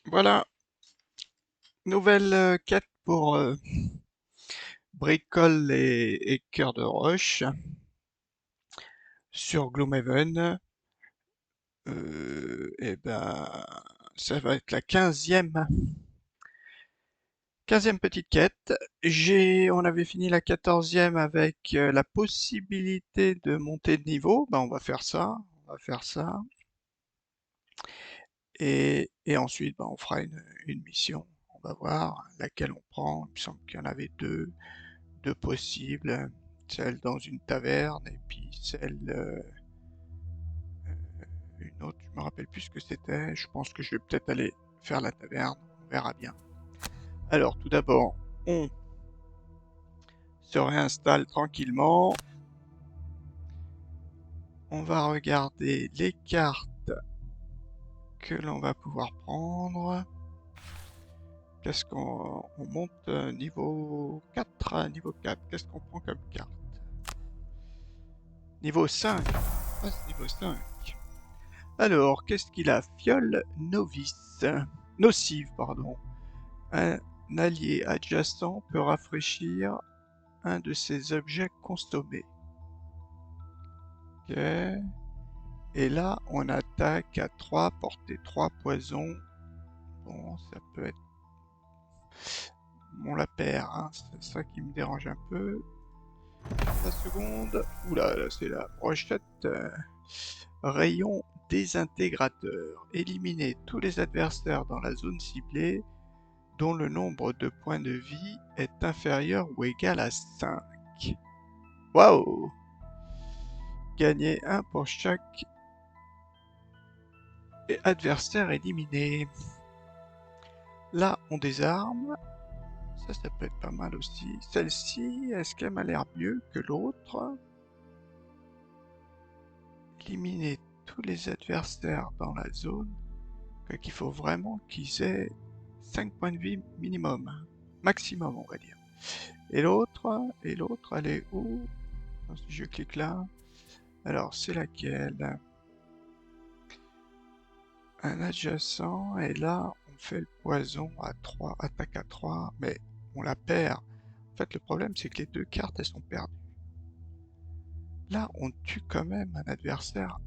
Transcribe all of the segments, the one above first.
Voilà, nouvelle quête pour Bricole et Cœur de Roche sur Gloomhaven. Et ben, ça va être la quinzième petite quête. On avait fini la 14e avec la possibilité de monter de niveau. Ben, on va faire ça. Et ensuite, ben, on fera une mission. On va voir laquelle on prend. Il me semble qu'il y en avait deux possibles, celle dans une taverne et puis celle une autre, je me rappelle plus ce que c'était. Je pense que je vais peut-être aller faire la taverne, on verra bien. Alors tout d'abord, on se réinstalle tranquillement. On va regarder les cartes que l'on va pouvoir prendre. Qu'est-ce qu'on monte niveau 4, niveau 4, qu'est-ce qu'on prend comme carte? Niveau 5. Ah, c'est niveau 5. Alors, qu'est-ce qu'il a? Fiole novice. Nocive, pardon. Un allié adjacent peut rafraîchir un de ces objets consommés. Ok. Et là, on attaque à 3, portée 3 poisons. Bon, ça peut être... On la perd, hein. C'est ça qui me dérange un peu. La seconde... Oula, là, c'est la brochette. Rayon désintégrateur. Éliminer tous les adversaires dans la zone ciblée dont le nombre de points de vie est inférieur ou égal à 5. Waouh! Gagner 1 pour chaque adversaire éliminé. Là, on désarme. Ça peut être pas mal aussi. Celle-ci, est-ce qu'elle m'a l'air mieux que l'autre? Éliminer tous les adversaires dans la zone. Qu'il faut vraiment qu'ils aient 5 points de vie minimum. Maximum, on va dire. Et l'autre, elle est où? Si je clique là. Alors, c'est laquelle? Un adjacent, et là, on fait le poison à 3, attaque à 3, mais on la perd. En fait, le problème, c'est que les deux cartes, elles sont perdues. Là, on tue quand même un adversaire,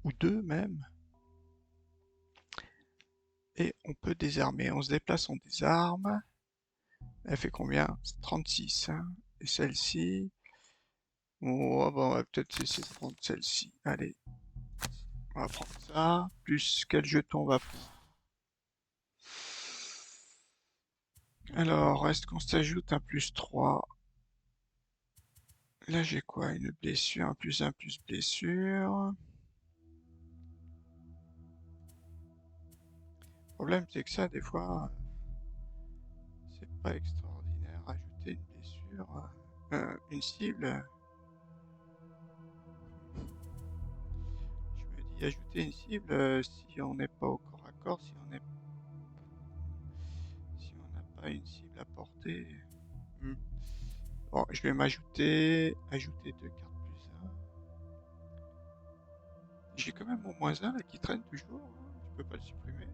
ou deux même, et on peut désarmer. On se déplace, on désarme. Elle fait combien? 36, hein. Et celle-ci... Oh, bon, on va peut-être essayer de prendre celle-ci. Allez, on va prendre ça. Plus quel jeton on va prendre? Alors, est-ce qu'on s'ajoute un plus 3? Là, j'ai quoi? Une blessure, un plus blessure. Le problème, c'est que ça, des fois, c'est pas extraordinaire. Ajouter une blessure, une cible. Je me dis, ajouter une cible si on n'est pas au corps à corps, si on n'a pas une cible à porter. Hmm. Bon, je vais ajouter deux cartes plus un. J'ai quand même mon moins un là qui traîne toujours, hein. Je peux pas le supprimer.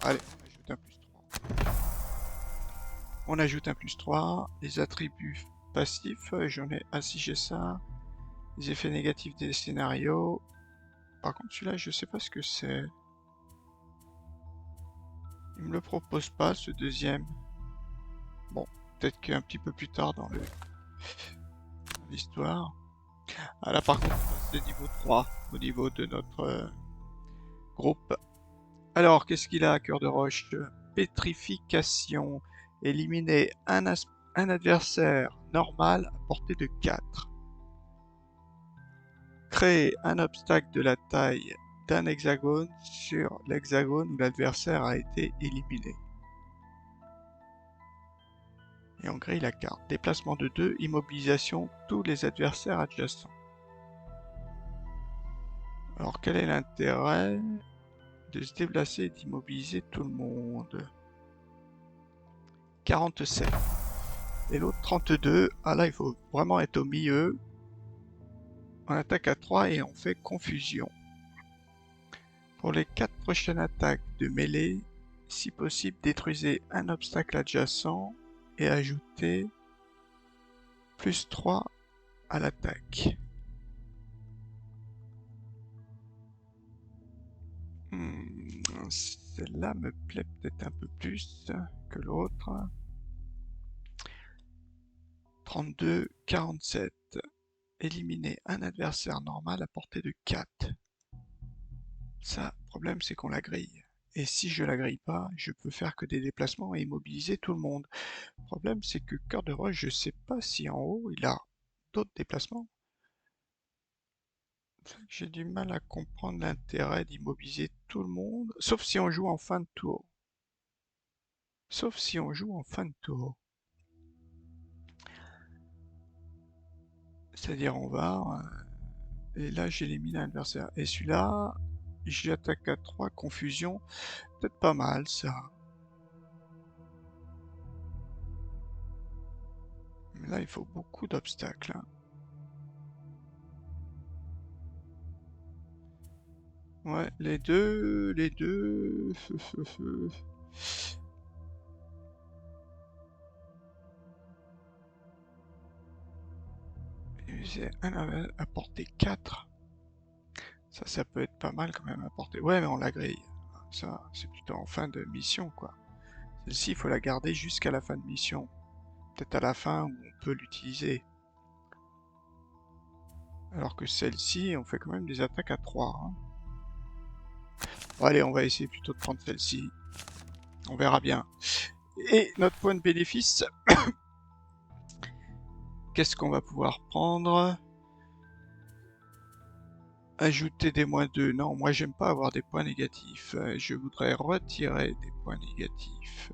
Allez, on ajoute un plus 3. On ajoute un plus 3. Les attributs passifs, j'en ai... Ah si j'ai ça. Les effets négatifs des scénarios. Par contre celui-là, je sais pas ce que c'est. Il me le propose pas, ce deuxième. Bon, peut-être qu'un petit peu plus tard dans l'histoire. Ah là par contre, c'est niveau 3 au niveau de notre groupe. Alors, qu'est-ce qu'il a à Cœur de Roche? Pétrification. Éliminer un adversaire normal à portée de 4. Créer un obstacle de la taille d'un hexagone sur l'hexagone où l'adversaire a été éliminé. Et on grille la carte. Déplacement de 2, immobilisation tous les adversaires adjacents. Alors quel est l'intérêt de se déplacer et d'immobiliser tout le monde? 47. Et l'autre 32. Ah là, il faut vraiment être au milieu. On attaque à 3 et on fait confusion. Pour les 4 prochaines attaques de mêlée, si possible, détruisez un obstacle adjacent et ajoutez plus 3 à l'attaque. Celle-là me plaît peut-être un peu plus que l'autre. 32, 47. Éliminer un adversaire normal à portée de 4. Ça, le problème c'est qu'on la grille. Et si je la grille pas, je peux faire que des déplacements et immobiliser tout le monde. Le problème c'est que Cœur de Roche, je sais pas si en haut il a d'autres déplacements. J'ai du mal à comprendre l'intérêt d'immobiliser tout le monde, sauf si on joue en fin de tour. Sauf si on joue en fin de tour. C'est-à-dire on va, et là j'élimine un adversaire. Et celui-là, j'attaque à 3, confusion, peut-être pas mal ça. Mais là il faut beaucoup d'obstacles. Hein. Ouais, les deux... C'est un à portée 4. Ça peut être pas mal quand même à portée. Ouais, mais on la grille. Ça, c'est plutôt en fin de mission, quoi. Celle-ci, il faut la garder jusqu'à la fin de mission. Peut-être à la fin où on peut l'utiliser. Alors que celle-ci, on fait quand même des attaques à 3. Hein. Bon, allez, on va essayer plutôt de prendre celle-ci. On verra bien. Et notre point de bénéfice, qu'est-ce qu'on va pouvoir prendre? Ajouter des -2. Non, moi j'aime pas avoir des points négatifs. Je voudrais retirer des points négatifs.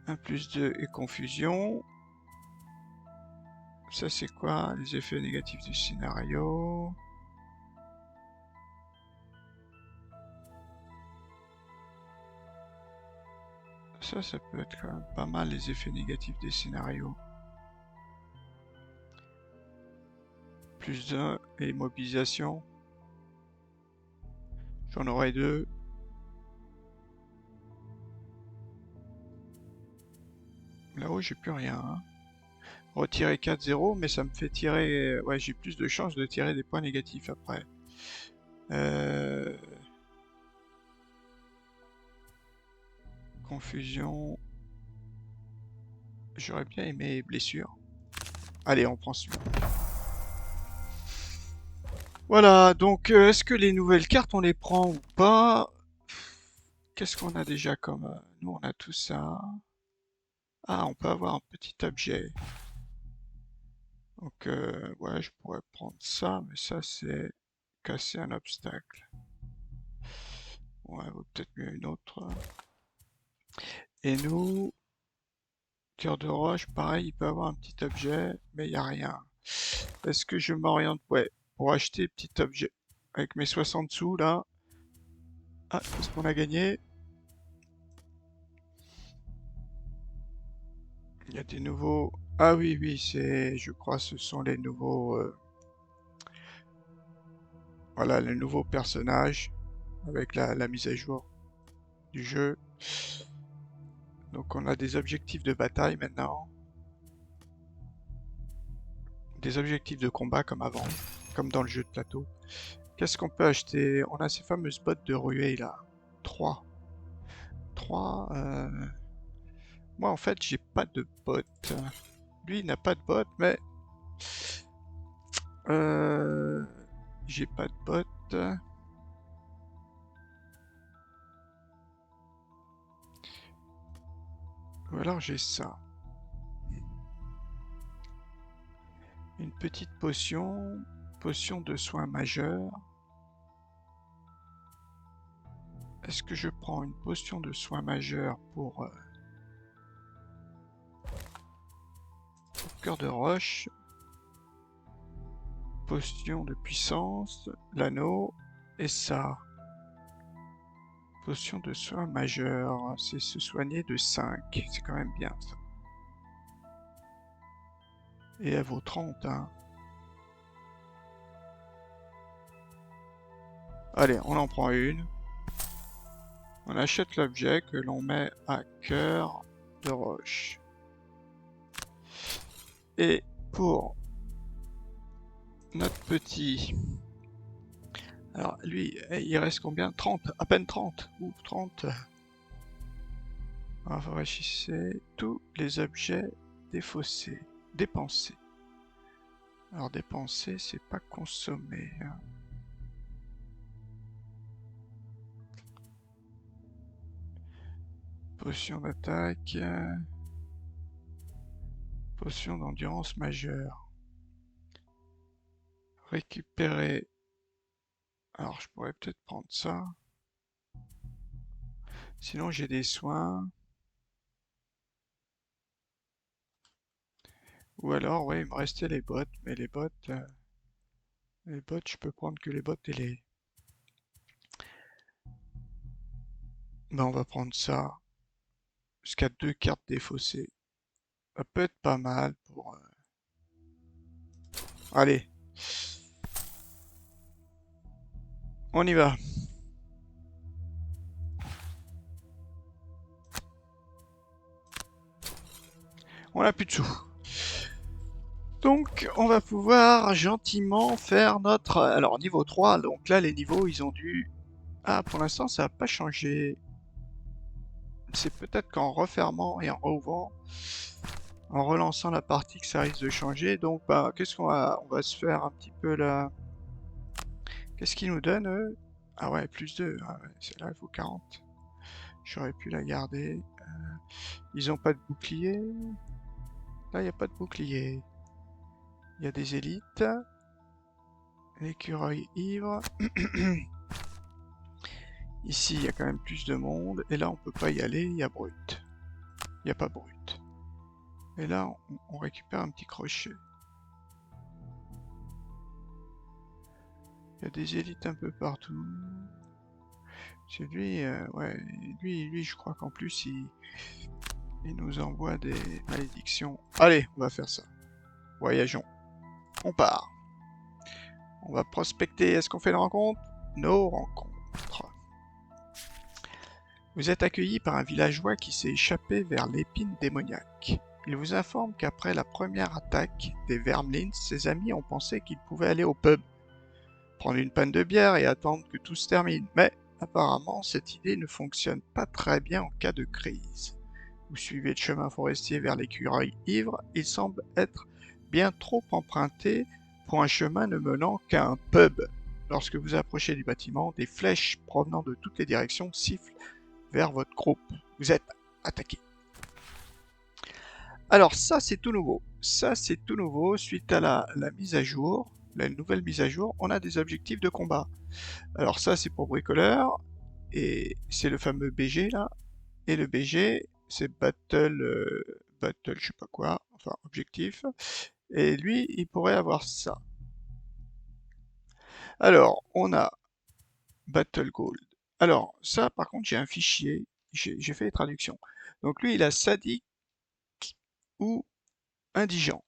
1 plus 2 et confusion. Ça c'est quoi? Les effets négatifs du scénario. Ça peut être quand même pas mal les effets négatifs des scénarios. Plus 1 et mobilisation. J'en aurai 2. Là-haut j'ai plus rien. Hein. Retirer 4-0, mais ça me fait tirer... Ouais, j'ai plus de chances de tirer des points négatifs après. Confusion. J'aurais bien aimé blessure. Allez, on prend celui-là. Voilà, donc est-ce que les nouvelles cartes on les prend ou pas? Qu'est-ce qu'on a déjà comme... nous on a tout ça. Ah, on peut avoir un petit objet. Donc ouais, je pourrais prendre ça, mais ça c'est casser un obstacle. Ouais, ou peut-être mieux une autre. Et nous, Cœur de Roche, pareil, il peut avoir un petit objet, mais il n'y a rien. Est-ce que je m'oriente? Ouais, pour acheter petit objet. Avec mes 60 sous là. Ah, est-ce qu'on a gagné? Il y a des nouveaux... Ah oui, oui, c'est... Je crois ce sont les nouveaux... Voilà, les nouveaux personnages. Avec la mise à jour du jeu. Donc on a des objectifs de bataille maintenant. Des objectifs de combat comme avant. Comme dans le jeu de plateau. Qu'est-ce qu'on peut acheter? On a ces fameuses bottes de ruée là. 3. 3. Moi en fait j'ai pas de bottes. Lui il n'a pas de bottes mais... J'ai pas de bottes. Ou alors j'ai ça. Une petite potion. Potion de soins majeurs. Est-ce que je prends une potion de soins majeurs pour Cœur de Roche? Potion de puissance, l'anneau, et ça. Potion de soins majeurs, c'est se soigner de 5. C'est quand même bien ça. Et elle vaut 30, hein. Allez, on en prend une. On achète l'objet que l'on met à cœur de roche. Et pour notre petit... Alors lui, il reste combien? 30, à peine 30. Ou 30. Rafraîchissez tous les objets défaussés. Dépensés. Alors dépenser, c'est pas consommer. Hein. Potion d'attaque. Potion d'endurance majeure. Récupérer. Alors je pourrais peut-être prendre ça. Sinon j'ai des soins. Ou alors, ouais, il me restait les bottes. Mais les bottes, je peux prendre que les bottes et les... Ben on va prendre ça. Jusqu'à 2 cartes défaussées. Ça peut être pas mal pour... Allez. On y va. On a plus de sous. Donc, on va pouvoir gentiment faire notre... Alors, niveau 3, donc là, les niveaux, ils ont dû... Ah, pour l'instant, ça n'a pas changé. C'est peut-être qu'en refermant et en rouvrant, en relançant la partie, que ça risque de changer. Donc, bah, qu'est-ce qu'on va... On va se faire un petit peu là... Qu'est-ce qu'ils nous donnent, eux? Ah ouais, plus 2. Ah ouais, celle-là, il faut 40. J'aurais pu la garder. Ils ont pas de bouclier. Là, il n'y a pas de bouclier. Il y a des élites. L'écureuil ivre. Ici, il y a quand même plus de monde. Et là, on peut pas y aller. Il y a brut. Il n'y a pas brut. Et là, on récupère un petit crochet. Il y a des élites un peu partout. C'est lui, ouais, lui, je crois qu'en plus, il nous envoie des malédictions. Allez, on va faire ça. Voyageons. On part. On va prospecter. Est-ce qu'on fait une rencontre? Nos rencontres. Vous êtes accueilli par un villageois qui s'est échappé vers l'épine démoniaque. Il vous informe qu'après la première attaque des Vermlins, ses amis ont pensé qu'il pouvait aller au pub, prendre une panne de bière et attendre que tout se termine. Mais apparemment, cette idée ne fonctionne pas très bien en cas de crise. Vous suivez le chemin forestier vers l'écureuil ivre, il semble être bien trop emprunté pour un chemin ne menant qu'à un pub. Lorsque vous approchez du bâtiment, des flèches provenant de toutes les directions sifflent vers votre groupe. Vous êtes attaqué. Alors ça c'est tout nouveau. Ça c'est tout nouveau suite à la mise à jour, la nouvelle mise à jour, on a des objectifs de combat. Alors ça c'est pour bricoleur et c'est le fameux BG là. Et le BG c'est battle je sais pas quoi, enfin objectif. Et lui il pourrait avoir ça. Alors on a Battle Gold. Alors ça par contre j'ai un fichier, j'ai fait les traductions. Donc lui il a sadique ou indigent.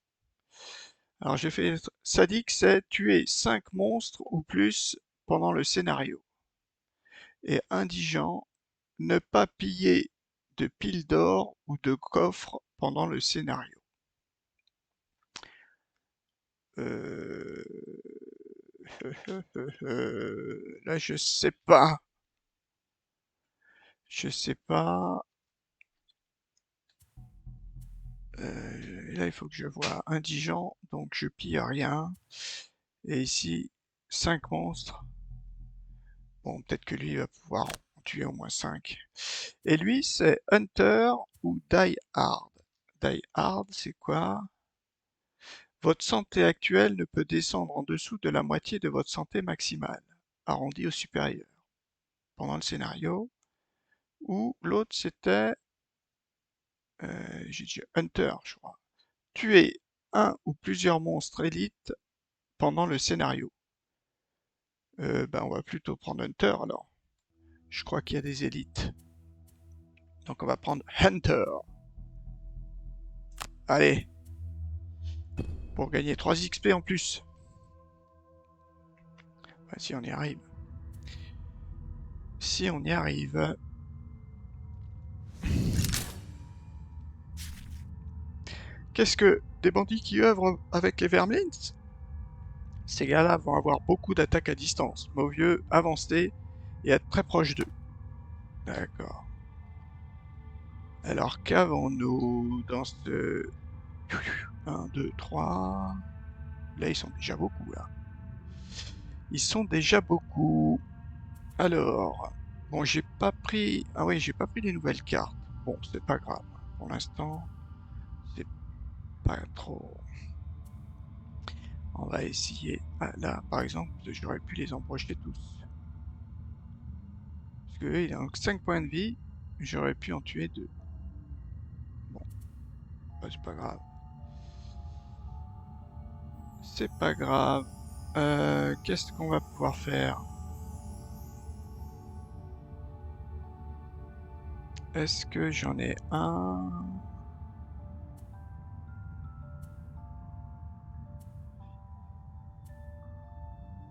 Alors j'ai fait sadique, c'est tuer 5 monstres ou plus pendant le scénario. Et indigent, ne pas piller de piles d'or ou de coffres pendant le scénario. Euh... Là je sais pas. Je sais pas. Là il faut que je vois indigent, donc je pille rien. Et ici, 5 monstres. Bon, peut-être que lui va pouvoir en tuer au moins 5. Et lui, c'est Hunter ou Die Hard. Die Hard, c'est quoi? Votre santé actuelle ne peut descendre en dessous de la moitié de votre santé maximale, arrondi au supérieur, pendant le scénario. Ou l'autre, c'était j'ai dit Hunter, je crois. Tuer un ou plusieurs monstres élites pendant le scénario. Ben, on va plutôt prendre Hunter alors. Je crois qu'il y a des élites. Donc on va prendre Hunter. Allez, pour gagner 3 XP en plus. Vas-y, on y arrive. Si on y arrive. Qu'est-ce que des bandits qui œuvrent avec les Vermlins? Ces gars-là vont avoir beaucoup d'attaques à distance. Vaut mieux avancer et être très proche d'eux. D'accord. Alors qu'avons-nous dans ce... 1, 2, 3... Là, ils sont déjà beaucoup, là. Ils sont déjà beaucoup. Alors... Bon, j'ai pas pris... Ah oui, j'ai pas pris les nouvelles cartes. Bon, c'est pas grave. Pour l'instant, c'est pas trop... On va essayer. Ah, là, par exemple, j'aurais pu les embrocher tous. Parce que eux, il a 5 points de vie. J'aurais pu en tuer 2. Bon, bah, c'est pas grave. C'est pas grave. Qu'est-ce qu'on va pouvoir faire? Est-ce que j'en ai un?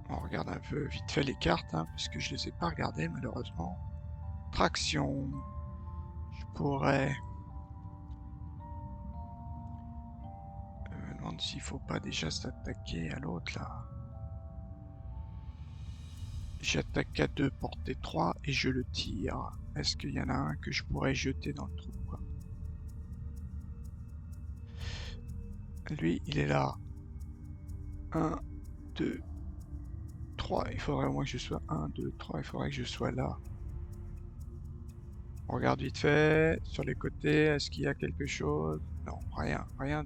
On regarde un peu vite fait les cartes, hein, puisque je les ai pas regardées malheureusement. Traction. Je pourrais... Je me demande s'il faut pas déjà s'attaquer à l'autre là. J'attaque à 2, portée 3 et je le tire. Est-ce qu'il y en a un que je pourrais jeter dans le trou, quoi? Lui, il est là. 1, 2, 3. Il faudrait au moins que je sois 1, 2, 3. Il faudrait que je sois là. On regarde vite fait. Sur les côtés, est-ce qu'il y a quelque chose? Non, rien. Rien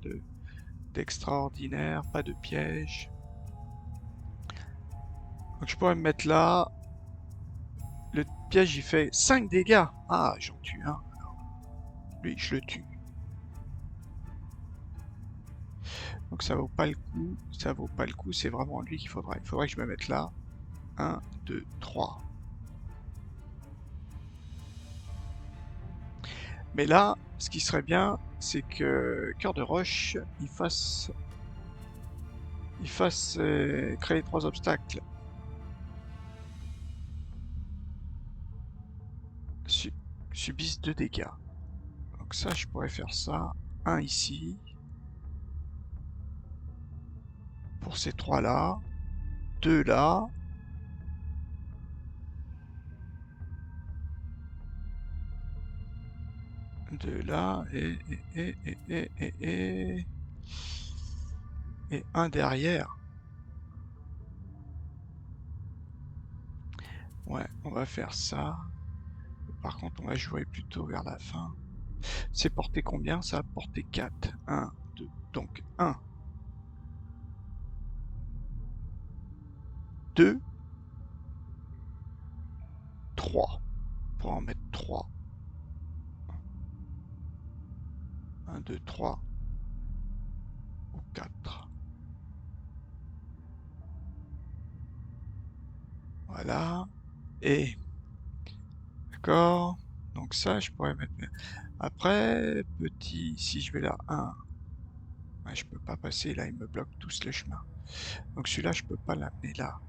d'extraordinaire. Pas de piège. Donc je pourrais me mettre là. Le piège, il fait 5 dégâts. Ah, j'en tue un. Lui, je le tue. Donc ça vaut pas le coup. Ça vaut pas le coup. C'est vraiment lui qu'il faudrait. Il faudrait que je me mette là. 1, 2, 3. Mais là, ce qui serait bien, c'est que Cœur de Roche, il fasse créer 3 obstacles. Subissent 2 dégâts. Donc ça, je pourrais faire ça. Un ici. Pour ces 3 là. 2 là. Deux là. Et un derrière. Ouais, on va faire ça. Par contre, on va jouer plutôt vers la fin. C'est porté combien ça? Porté 4. 1, 2. Donc 1, 2, 3. Pour en mettre 3. 1, 2, 3. Ou 4. Voilà. Et... D'accord. Donc ça, je pourrais mettre... Après, petit... Si je vais là, 1. Ouais, je peux pas passer là, il me bloque tous les chemins. Donc celui-là, je peux pas l'amener là.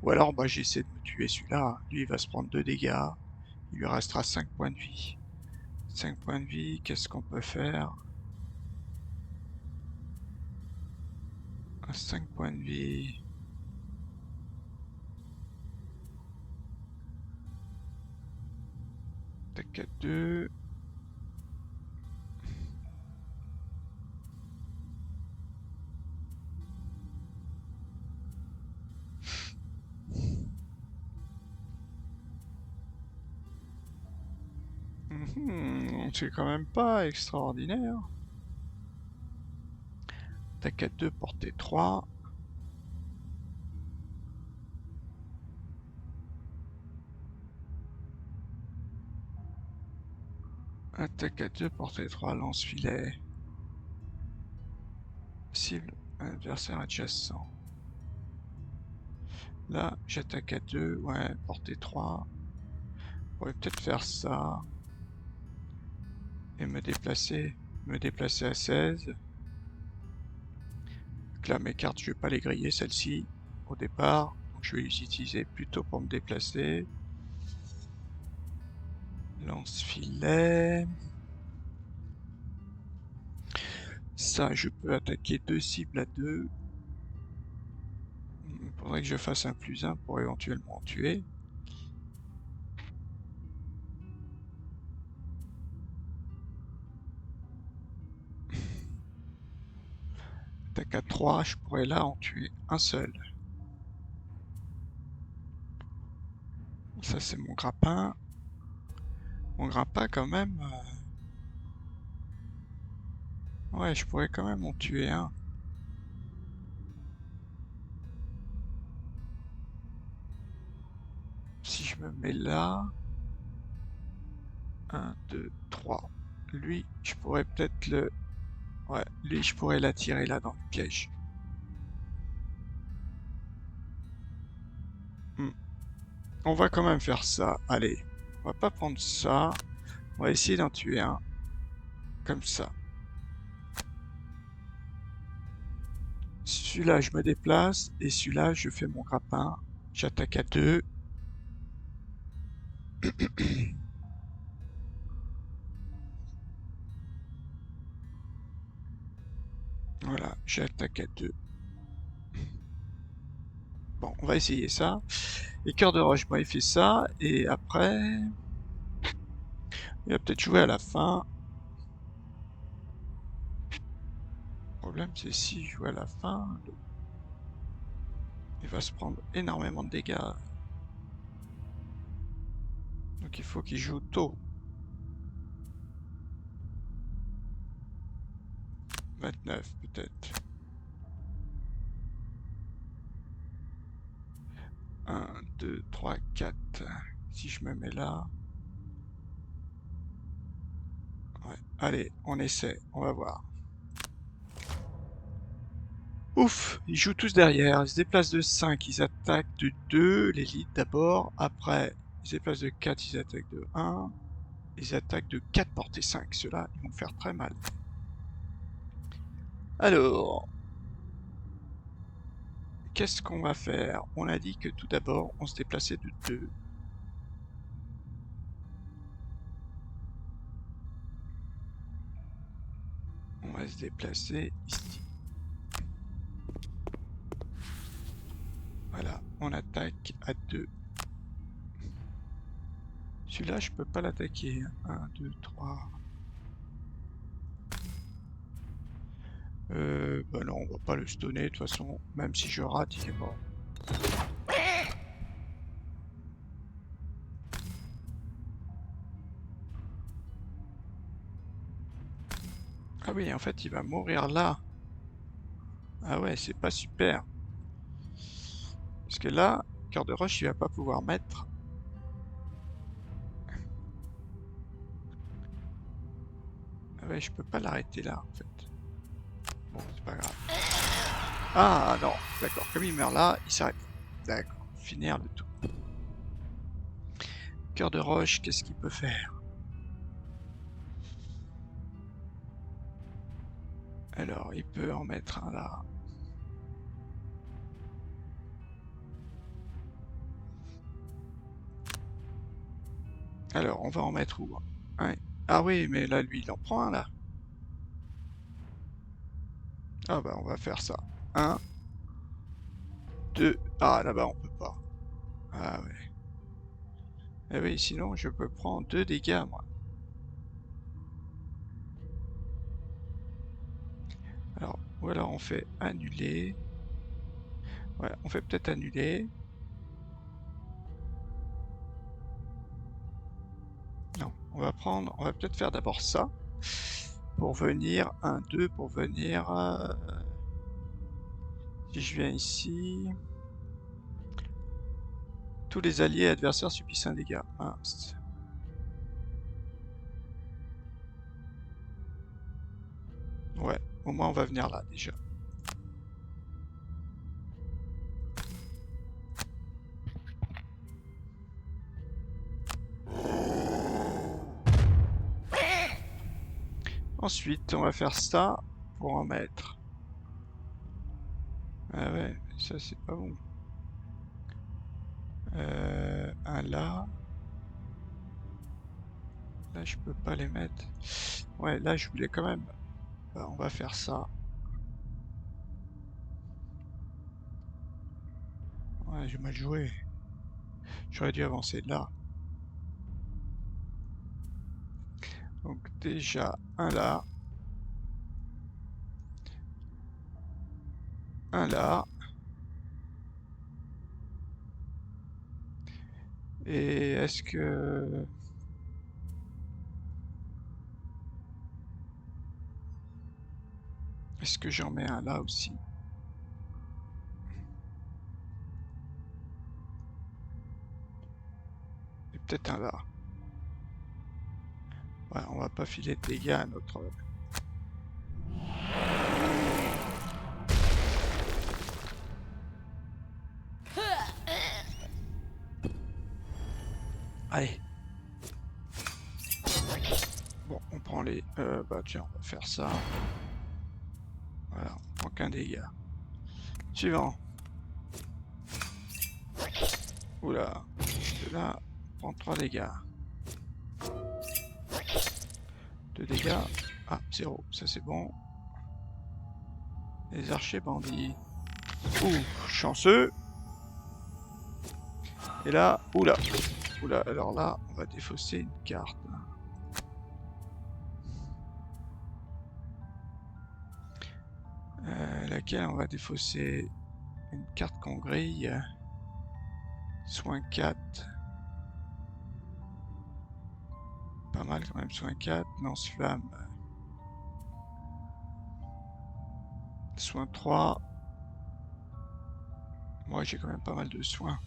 Ou alors, bah, j'essaie de me tuer celui-là. Lui, il va se prendre 2 dégâts. Il lui restera 5 points de vie. 5 points de vie, qu'est-ce qu'on peut faire? 5 points de vie. Tac à 2. C'est quand même pas extraordinaire. Tac à 2, portée 3. Attaque à 2, portée 3, lance-filet. Cible, adversaire adjacent. Là, j'attaque à 2, ouais, portée 3. Je pourrais peut-être faire ça. Et me déplacer à 16. Donc là, mes cartes, je vais pas les griller, celles-ci, au départ. je vais les utiliser plutôt pour me déplacer. Lance-filet. Ça, je peux attaquer 2 cibles à 2. Il faudrait que je fasse un +1 pour éventuellement en tuer. Attaque à 3, je pourrais là en tuer un seul. Ça, c'est mon grappin. Mon grappin, quand même... Ouais, je pourrais quand même en tuer un. Si je me mets là... 1, 2, 3. Lui, je pourrais peut-être le... Ouais, lui, je pourrais l'attirer là dans le piège. On va quand même faire ça. Allez, on va pas prendre ça. On va essayer d'en tuer un. Comme ça. Celui-là, je me déplace. Et celui-là, je fais mon grappin. J'attaque à 2. Voilà, j'attaque à 2. Bon, on va essayer ça. Et cœur de roche, moi, il fait ça. Et après... Il va peut-être jouer à la fin. Le problème, c'est si je joue à la fin... Il va se prendre énormément de dégâts. Donc il faut qu'il joue tôt. 29 peut-être. 1, 2, 3, 4. Si je me mets là... Ouais. Allez, on essaie, on va voir. Ouf, ils jouent tous derrière, ils se déplacent de 5, ils attaquent de 2, l'élite d'abord, après ils se déplacent de 4, ils attaquent de 1, ils attaquent de 4 portée 5, ceux-là ils vont faire très mal. Alors, qu'est-ce qu'on va faire? On a dit que tout d'abord on se déplaçait de 2. On va se déplacer ici. Voilà, on attaque à 2. Celui-là, je peux pas l'attaquer. 1, 2, 3. Bah non, on va pas le stunner de toute façon. Même si je rate, il est mort. Ah oui, en fait, il va mourir là. Ah ouais, c'est pas super. Parce que là, cœur de roche, il va pas pouvoir mettre. Ah ouais, je peux pas l'arrêter là, en fait. Bon, c'est pas grave. Ah non, d'accord. Comme il meurt là, il s'arrête. D'accord, finir le tour. Cœur de roche, qu'est-ce qu'il peut faire? Alors, il peut en mettre un là. Alors, on va en mettre où? Ouais. Ah oui, mais là, lui, il en prend un là. Ah bah, on va faire ça. 1, 2. Ah là-bas, on peut pas. Ah ouais. Eh oui, sinon, je peux prendre 2 dégâts, moi. Alors, ou alors on fait annuler. Ouais, on fait peut-être annuler. Non, on va peut-être faire d'abord ça. Pour venir, 1, 2, pour venir... si je viens ici... Tous les alliés et adversaires subissent un dégât. Mince. Ouais, au moins on va venir là, déjà. Ensuite, on va faire ça pour en mettre. Ah ouais, ça c'est pas bon. un là. Là, je peux pas les mettre. Ouais, là, je voulais quand même. Bah, on va faire ça. Ouais, j'ai mal joué. J'aurais dû avancer de là. Donc déjà, un là. Un là. Et est-ce que... Est-ce que j'en mets un là aussi? Et peut-être un là. Ouais, on va pas filer de dégâts à notre... Allez. Bon, on prend les... bah tiens, on va faire ça. Voilà, on prend qu'un dégât. Suivant. Oula. De là, on prend 3 dégâts. 2 dégâts. Ah, 0. Ça c'est bon. Les archers bandits. Ouh, chanceux. Et là, oula. Oula, alors là, on va défausser une carte. Laquelle on va défausser une carte qu'on grille. Soin 4. Pas mal quand même, soin 4. Lance-flamme. Soin 3. Moi, j'ai quand même pas mal de soins.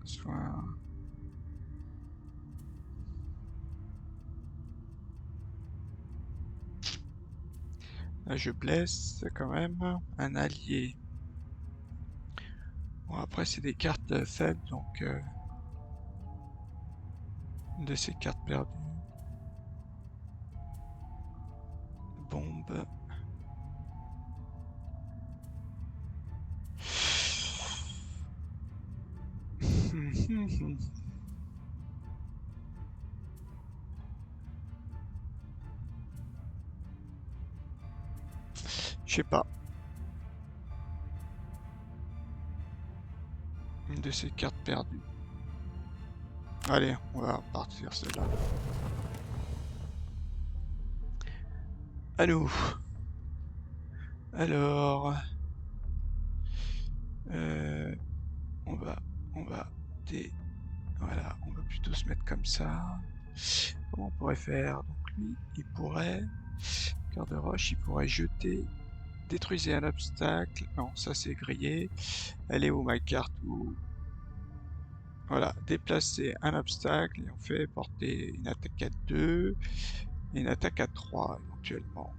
Soin. Là, je blesse quand même un allié. Bon, après, c'est des cartes faibles, donc une de ces cartes perdues. Bombe. Je sais pas. Une de ces cartes perdues. Allez, on va partir celle-là. À nous. Alors, euh, on va, voilà, on va plutôt se mettre comme ça. Comment on pourrait faire? Donc lui, il pourrait, cœur de roche, il pourrait jeter, détruisez un obstacle. Non, ça c'est grillé. Elle est où ma carte? Où... Voilà, déplacer un obstacle et on fait porter une attaque à 2 et une attaque à 3 éventuellement.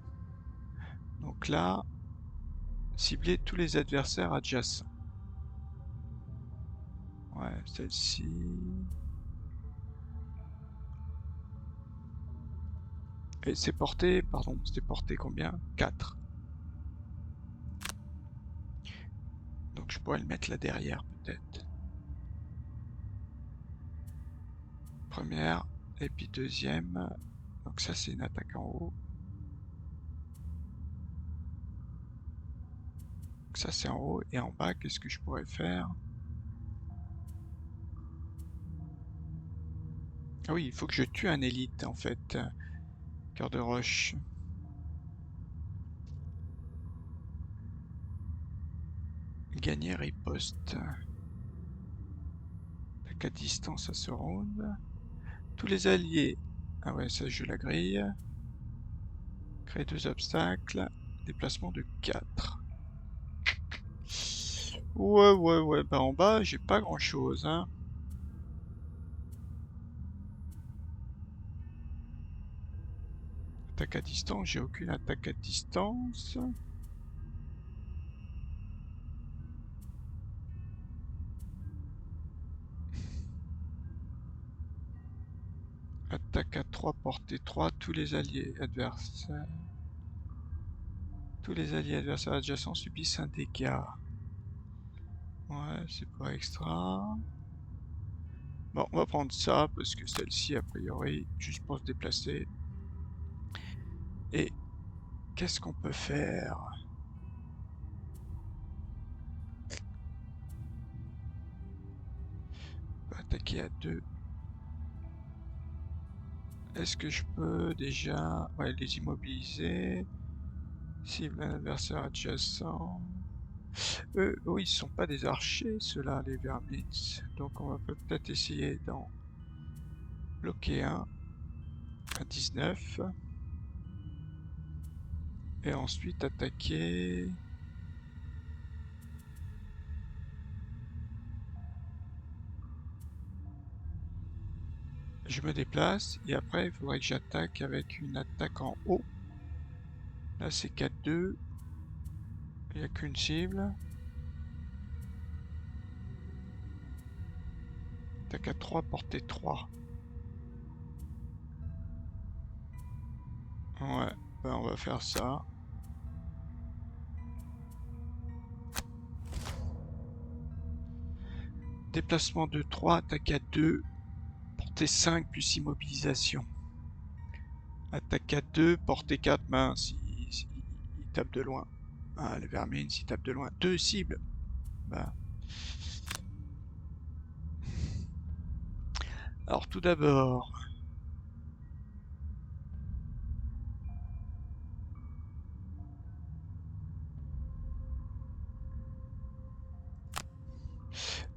Donc là, cibler tous les adversaires adjacents. Ouais, celle-ci. Et c'est porté, pardon, c'était porté combien? 4. Donc je pourrais le mettre là derrière peut-être. Première, et puis deuxième. Donc ça c'est une attaque en haut. Donc ça c'est en haut. Et en bas, qu'est-ce que je pourrais faire? Ah oui, il faut que je tue un élite en fait. Cœur de roche. Gagner riposte. Attaque à distance à ce round. Tous les alliés. Ah ouais, ça je la grille. Créer 2 obstacles. Déplacement de 4. Ouais. Bah en bas, j'ai pas grand chose, hein. Attaque à distance, j'ai aucune attaque à distance. Attaque à 3, portée 3, tous les alliés adversaires adjacents subissent un dégât. Ouais, c'est pas extra. Bon, on va prendre ça, parce que celle-ci, a priori, juste pour se déplacer. Et qu'est-ce qu'on peut faire? On peut attaquer à 2. Est-ce que je peux déjà les immobiliser? Cible un adversaire adjacent. Eux, ils sont pas des archers, ceux-là, les vermins. Donc on va peut-être essayer d'en bloquer un à 19. Et ensuite attaquer... Je me déplace et après il faudrait que j'attaque avec une attaque en haut. Là c'est 4-2. Il n'y a qu'une cible. Attaque à 3, portée 3. Ouais, ben on va faire ça. Déplacement de 3, attaque à 2, portée 5 plus immobilisation. Attaque à 2, portée 4, mince, il tape de loin. Ah, le vermine, s'il tape de loin. 2 cibles. Ben. Alors tout d'abord,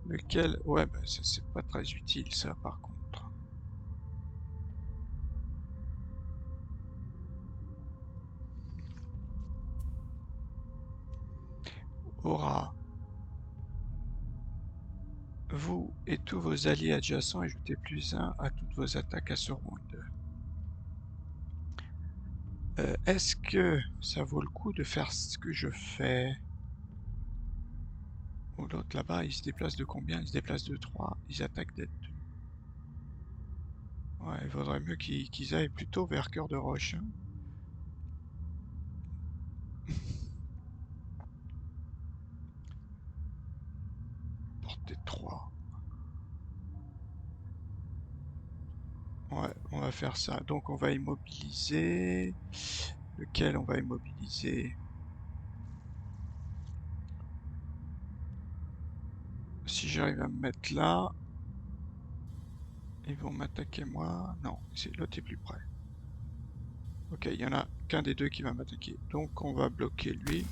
lequel... Ouais, ben c'est pas très utile ça par contre. Aura. Vous et tous vos alliés adjacents ajoutez +1 à toutes vos attaques à ce round. Est-ce que ça vaut le coup de faire ce que je fais? Ou l'autre là-bas, il se déplace de combien? Il se déplace de 3, ils attaquent d'être 2. Ouais, il vaudrait mieux qu'ils aillent plutôt vers Cœur de Roche. Hein. Portée 3. Ouais, on va faire ça. Donc on va immobiliser. Lequel on va immobiliser? Si j'arrive à me mettre là, ils vont m'attaquer moi. Non, l'autre est plus près. Ok, il y en a qu'un des deux qui va m'attaquer. Donc on va bloquer lui.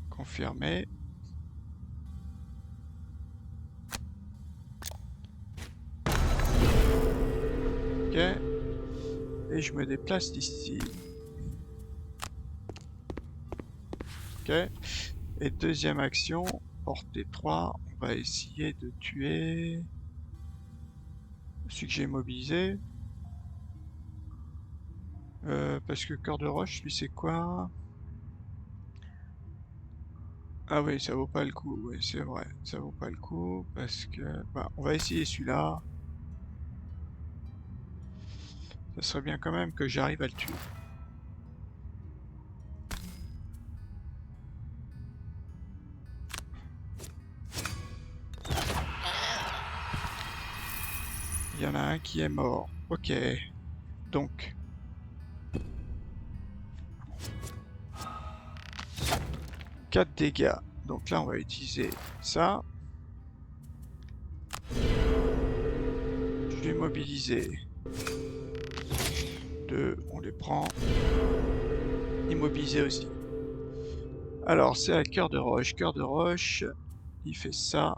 Confirmer. Ok. Et je me déplace d'ici. Ok. Et deuxième action, portée 3, on va essayer de tuer celui que j'ai mobilisé. Parce que Cœur de Roche, lui c'est quoi? Ah oui, ça vaut pas le coup, oui c'est vrai, ça vaut pas le coup, parce que... Bah, on va essayer celui-là. Ça serait bien quand même que j'arrive à le tuer. Il y en a un qui est mort. Ok. Donc... 4 dégâts. Donc là, on va utiliser ça. Je vais mobiliser. 2, on les prend. Immobiliser aussi. Alors, c'est à Cœur de Roche. Cœur de Roche, il fait ça.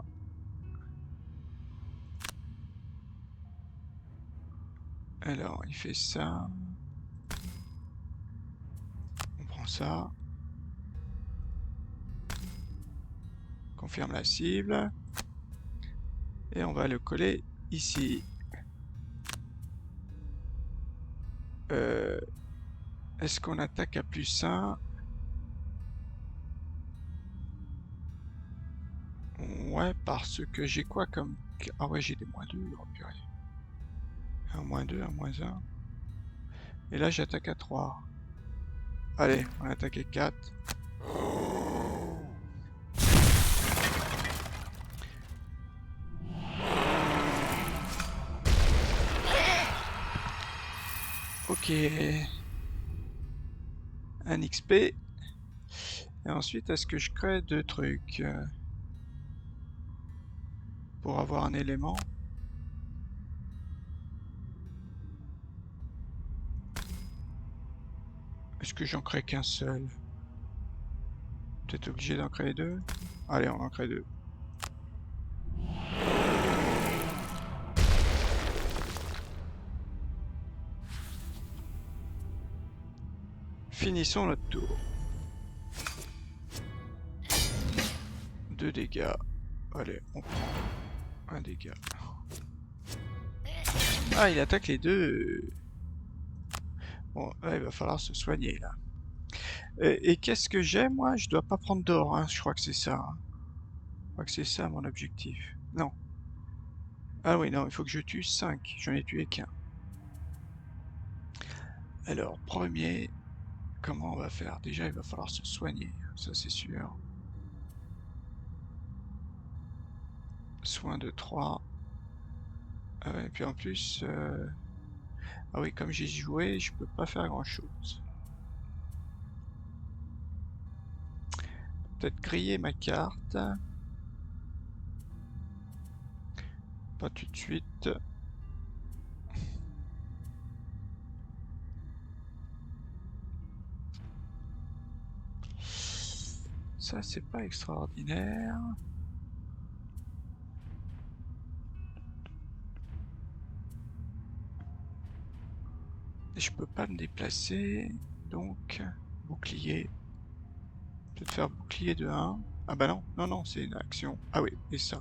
Alors, il fait ça. On prend ça. Confirme la cible. Et on va le coller ici. Est-ce qu'on attaque à +1? Ouais, parce que j'ai quoi comme... Ah ouais, j'ai des -2. Oh, purée. Un -2, un -1. Et là, j'attaque à 3. Allez, on attaque à 4. Ok. Un XP. Et ensuite, est-ce que je crée 2 trucs pour avoir un élément? Est-ce que j'en crée qu'un seul? Peut-être obligé d'en créer 2? Allez, on en crée 2. Finissons notre tour. 2 dégâts. Allez, on prend un dégât. Ah, il attaque les deux. Bon, là, il va falloir se soigner, là. Et qu'est-ce que j'ai, moi? Je dois pas prendre d'or, hein. Je crois que c'est ça, hein. Je crois que c'est ça, mon objectif. Non. Ah oui, non, il faut que je tue 5. J'en ai tué qu'un. Alors, premier, comment on va faire? Déjà, il va falloir se soigner, ça c'est sûr. Soin de 3. Et puis en plus... Ah oui, comme j'ai joué, je peux pas faire grand-chose. Peut-être griller ma carte. Pas tout de suite. Ça, c'est pas extraordinaire. Je peux pas me déplacer. Donc, bouclier. Peut-être faire bouclier de 1. Ah bah non, non, non, c'est une action. Ah oui, et ça.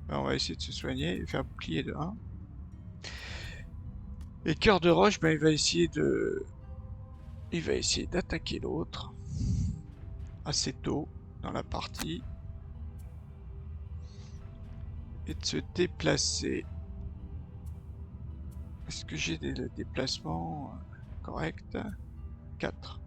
Ben, on va essayer de se soigner et faire bouclier de 1. Et cœur de roche, ben, il va essayer d'attaquer l'autre assez tôt dans la partie et de se déplacer. Est-ce que j'ai des déplacements corrects? 4.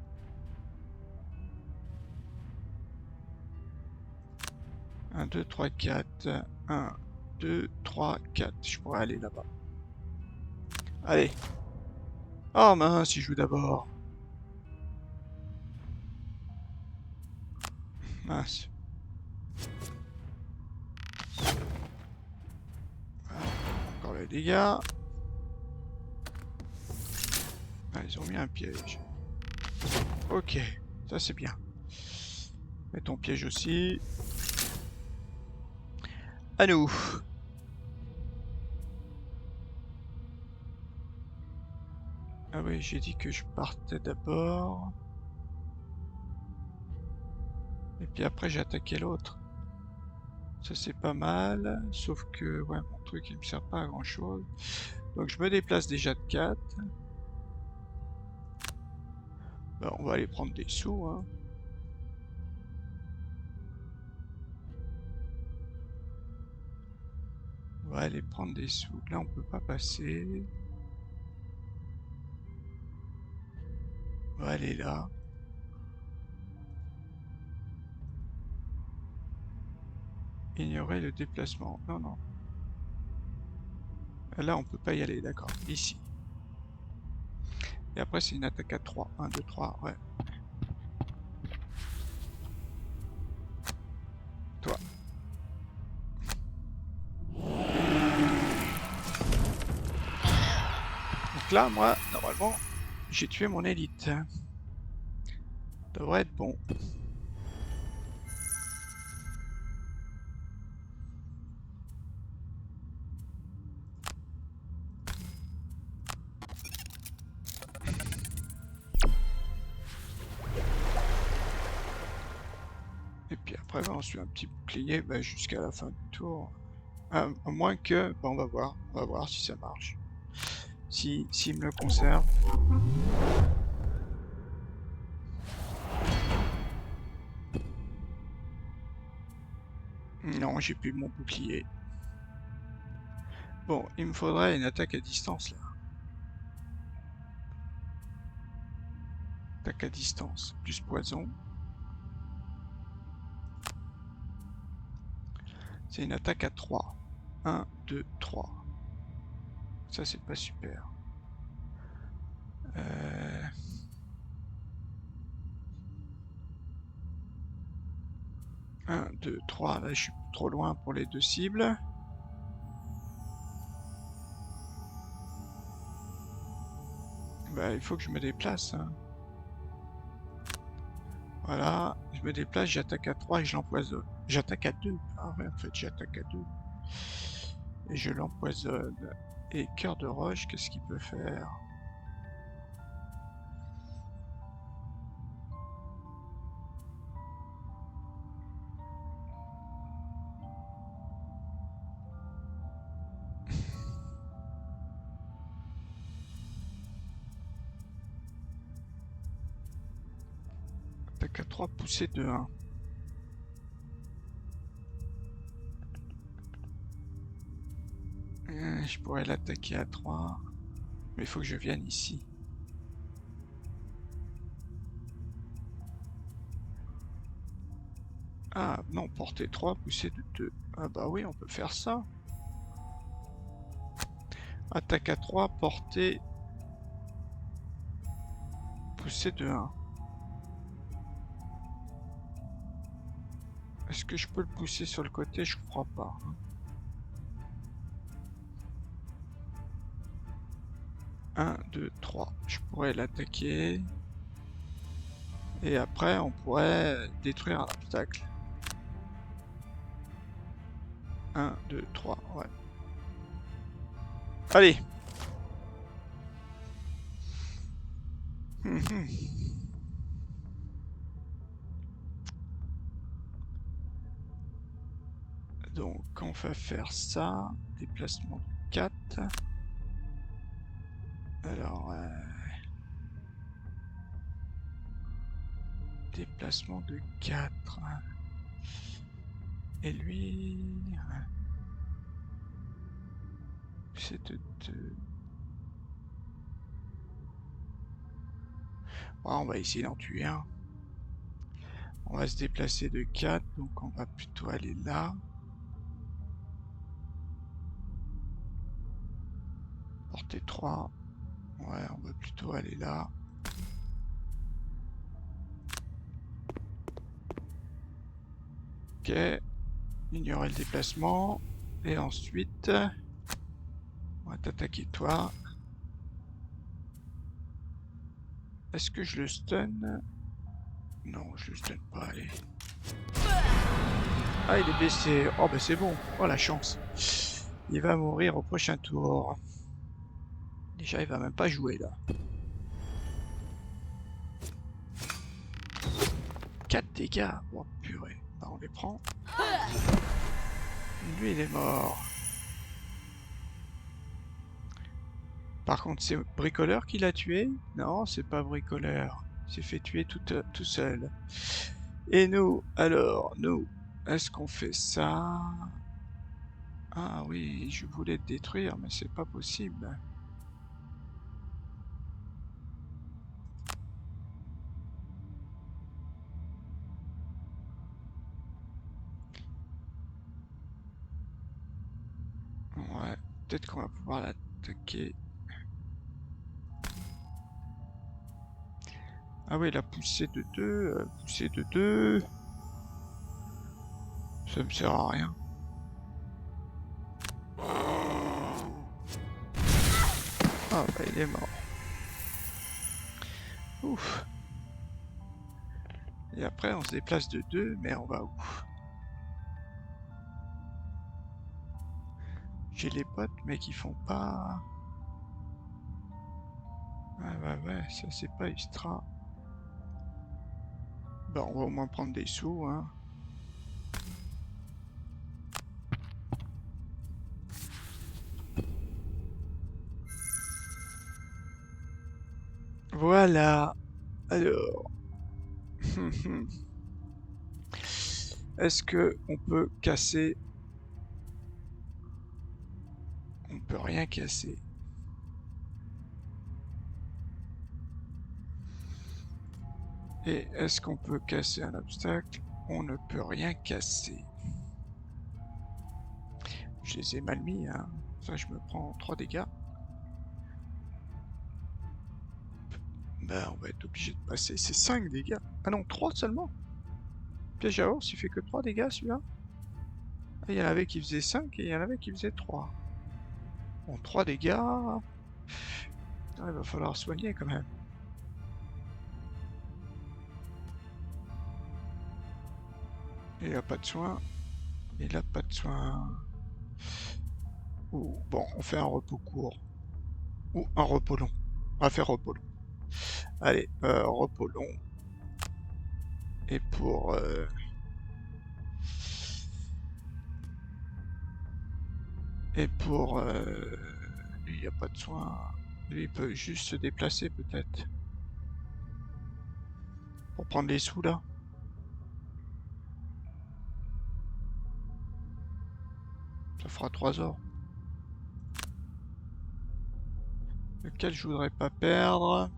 1, 2, 3, 4. 1, 2, 3, 4. Je pourrais aller là-bas. Allez. Oh mince, il joue d'abord. Mince. Encore les dégâts. Ah, ils ont mis un piège. Ok, ça c'est bien. Mets ton piège aussi. À nous. Ah oui, j'ai dit que je partais d'abord. Et puis après j'ai attaqué l'autre. Ça c'est pas mal. Sauf que ouais, mon truc il me sert pas à grand chose. Donc je me déplace déjà de 4. Ben, on va aller prendre des sous, hein. On va aller prendre des sous. Là on peut pas passer. On va aller là. Ignorer le déplacement. Non, non. Là on peut pas y aller, d'accord. Ici. Et après c'est une attaque à 3. 1, 2, 3, ouais. Toi. Donc là, moi, normalement, j'ai tué mon élite. Devrait être bon. Et puis après, bah, on suit un petit bouclier bah, jusqu'à la fin du tour. À moins que... Bah, on va voir si ça marche. S'il me le conserve. Non, j'ai plus mon bouclier. Bon, il me faudrait une attaque à distance là. Attaque à distance, plus poison. C'est une attaque à 3. 1, 2, 3. Ça, c'est pas super. 1, 2, 3. Là, je suis trop loin pour les deux cibles. Bah, il faut que je me déplace. Hein. Voilà, je me déplace, j'attaque à 3 et je l'empoisonne. J'attaque à 2. Ah ouais, en fait, j'attaque à 2. Et je l'empoisonne. Et cœur de roche, qu'est-ce qu'il peut faire? Attaque à 3, poussée de 1. Je pourrais l'attaquer à 3. Mais il faut que je vienne ici. Ah non, portée 3, poussée de 2. Ah bah oui, on peut faire ça. Attaque à 3, portée, poussée de 1. Est-ce que je peux le pousser sur le côté? Je crois pas. 1, 2, 3. Je pourrais l'attaquer. Et après, on pourrait détruire un obstacle. 1, 2, 3, ouais. Allez. Donc, on va faire ça. Déplacement de 4. Alors, déplacement de 4. Et lui... c'est de 2. Ouais, on va essayer d'en tuer un. On va se déplacer de 4, donc on va plutôt aller là. Portée 3. Ouais, on va plutôt aller là. Ok. Ignorer le déplacement. Et ensuite... on va t'attaquer toi. Est-ce que je le stun? Non, je le stun pas, allez. Ah, il est blessé. Oh, bah c'est bon. Oh, la chance. Il va mourir au prochain tour. Déjà, il va même pas jouer, là. 4 dégâts. Oh, purée. Bah, on les prend. Lui, il est mort. Par contre, c'est Bricoleur qui l'a tué? Non, c'est pas Bricoleur. Il s'est fait tuer tout seul. Et nous, alors, nous, est-ce qu'on fait ça? Ah oui, je voulais te détruire, mais c'est pas possible. Ouais, peut-être qu'on va pouvoir l'attaquer. Ah oui, la poussée de 2, poussée de 2. Ça me sert à rien. Ah bah il est mort. Ouf. Et après on se déplace de 2, mais on va où? J'ai les potes mais qui font pas... Ah bah ouais, ça c'est pas extra. Bah on va au moins prendre des sous, hein. Voilà. Alors... Est-ce que on peut casser... On peut rien casser. Et est-ce qu'on peut casser un obstacle? On ne peut rien casser. Je les ai mal mis, hein. Ça, je me prends 3 dégâts. Ben, on va être obligé de passer. C'est 5 dégâts. Ah non, 3 seulement. Piège à ours, il fait que 3 dégâts, celui-là. Ah, il y en avait qui faisaient 5 et il y en avait qui faisaient 3. Bon, 3 dégâts. Ah, il va falloir soigner quand même. Il a pas de soin. Il a pas de soin. Ouh, bon, on fait un repos court. Ou un repos long. On va faire repos long. Allez, repos long. Et pour... lui, il n'y a pas de soin. Lui, il peut juste se déplacer peut-être. Pour prendre les sous là. Ça fera 3 heures. Lequel je voudrais pas perdre.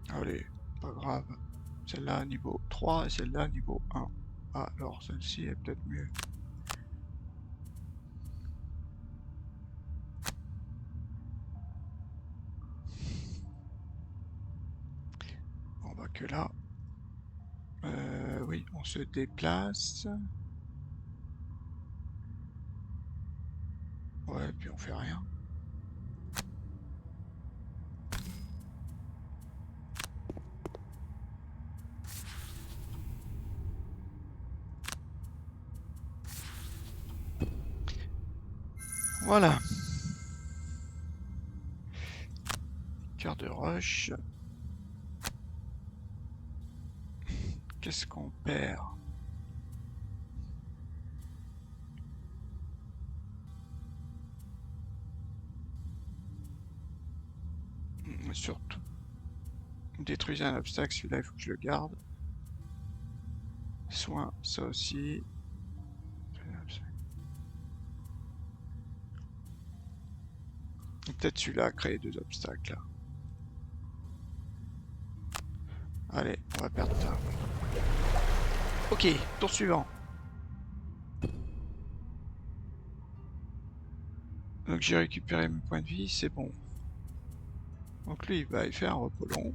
Allez, pas grave. Celle-là niveau 3 et celle-là niveau 1. Ah, alors celle-ci est peut-être mieux. On va que là. Oui, on se déplace. Ouais, puis on fait rien. Voilà. Cœur de roche. Qu'est-ce qu'on perd? Surtout. Détruisez un obstacle, celui-là il faut que je le garde. Soin, ça aussi. Peut-être celui-là a créé 2 obstacles. Là. Allez, on va perdre ça. Ok, tour suivant. Donc j'ai récupéré mes points de vie, c'est bon. Donc lui, bah, il fait un repos long.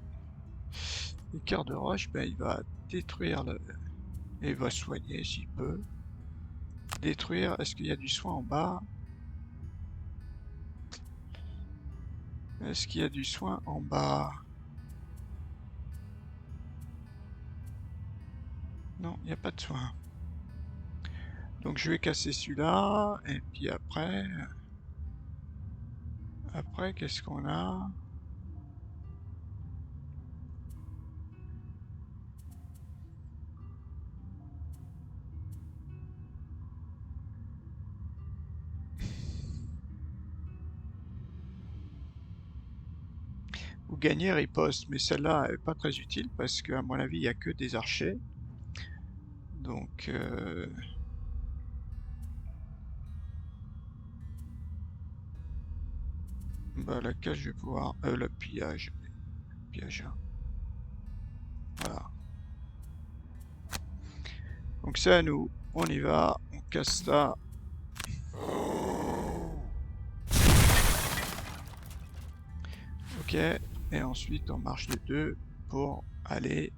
Et cœur de roche, bah, il va détruire le... Et il va soigner s'il peut. Détruire, est-ce qu'il y a du soin en bas? Est-ce qu'il y a du soin en bas? Non, il n'y a pas de soin. Donc je vais casser celui-là, et puis après... Après, qu'est-ce qu'on a? Vous gagnez riposte, mais celle-là est pas très utile parce qu'à mon avis, il n'y a que des archers. Donc... Bah, laquelle je vais pouvoir... le pillage. Pillage. Voilà. Donc c'est à nous. On y va. On casse ça. Ok. Et ensuite, on marche de 2 pour aller...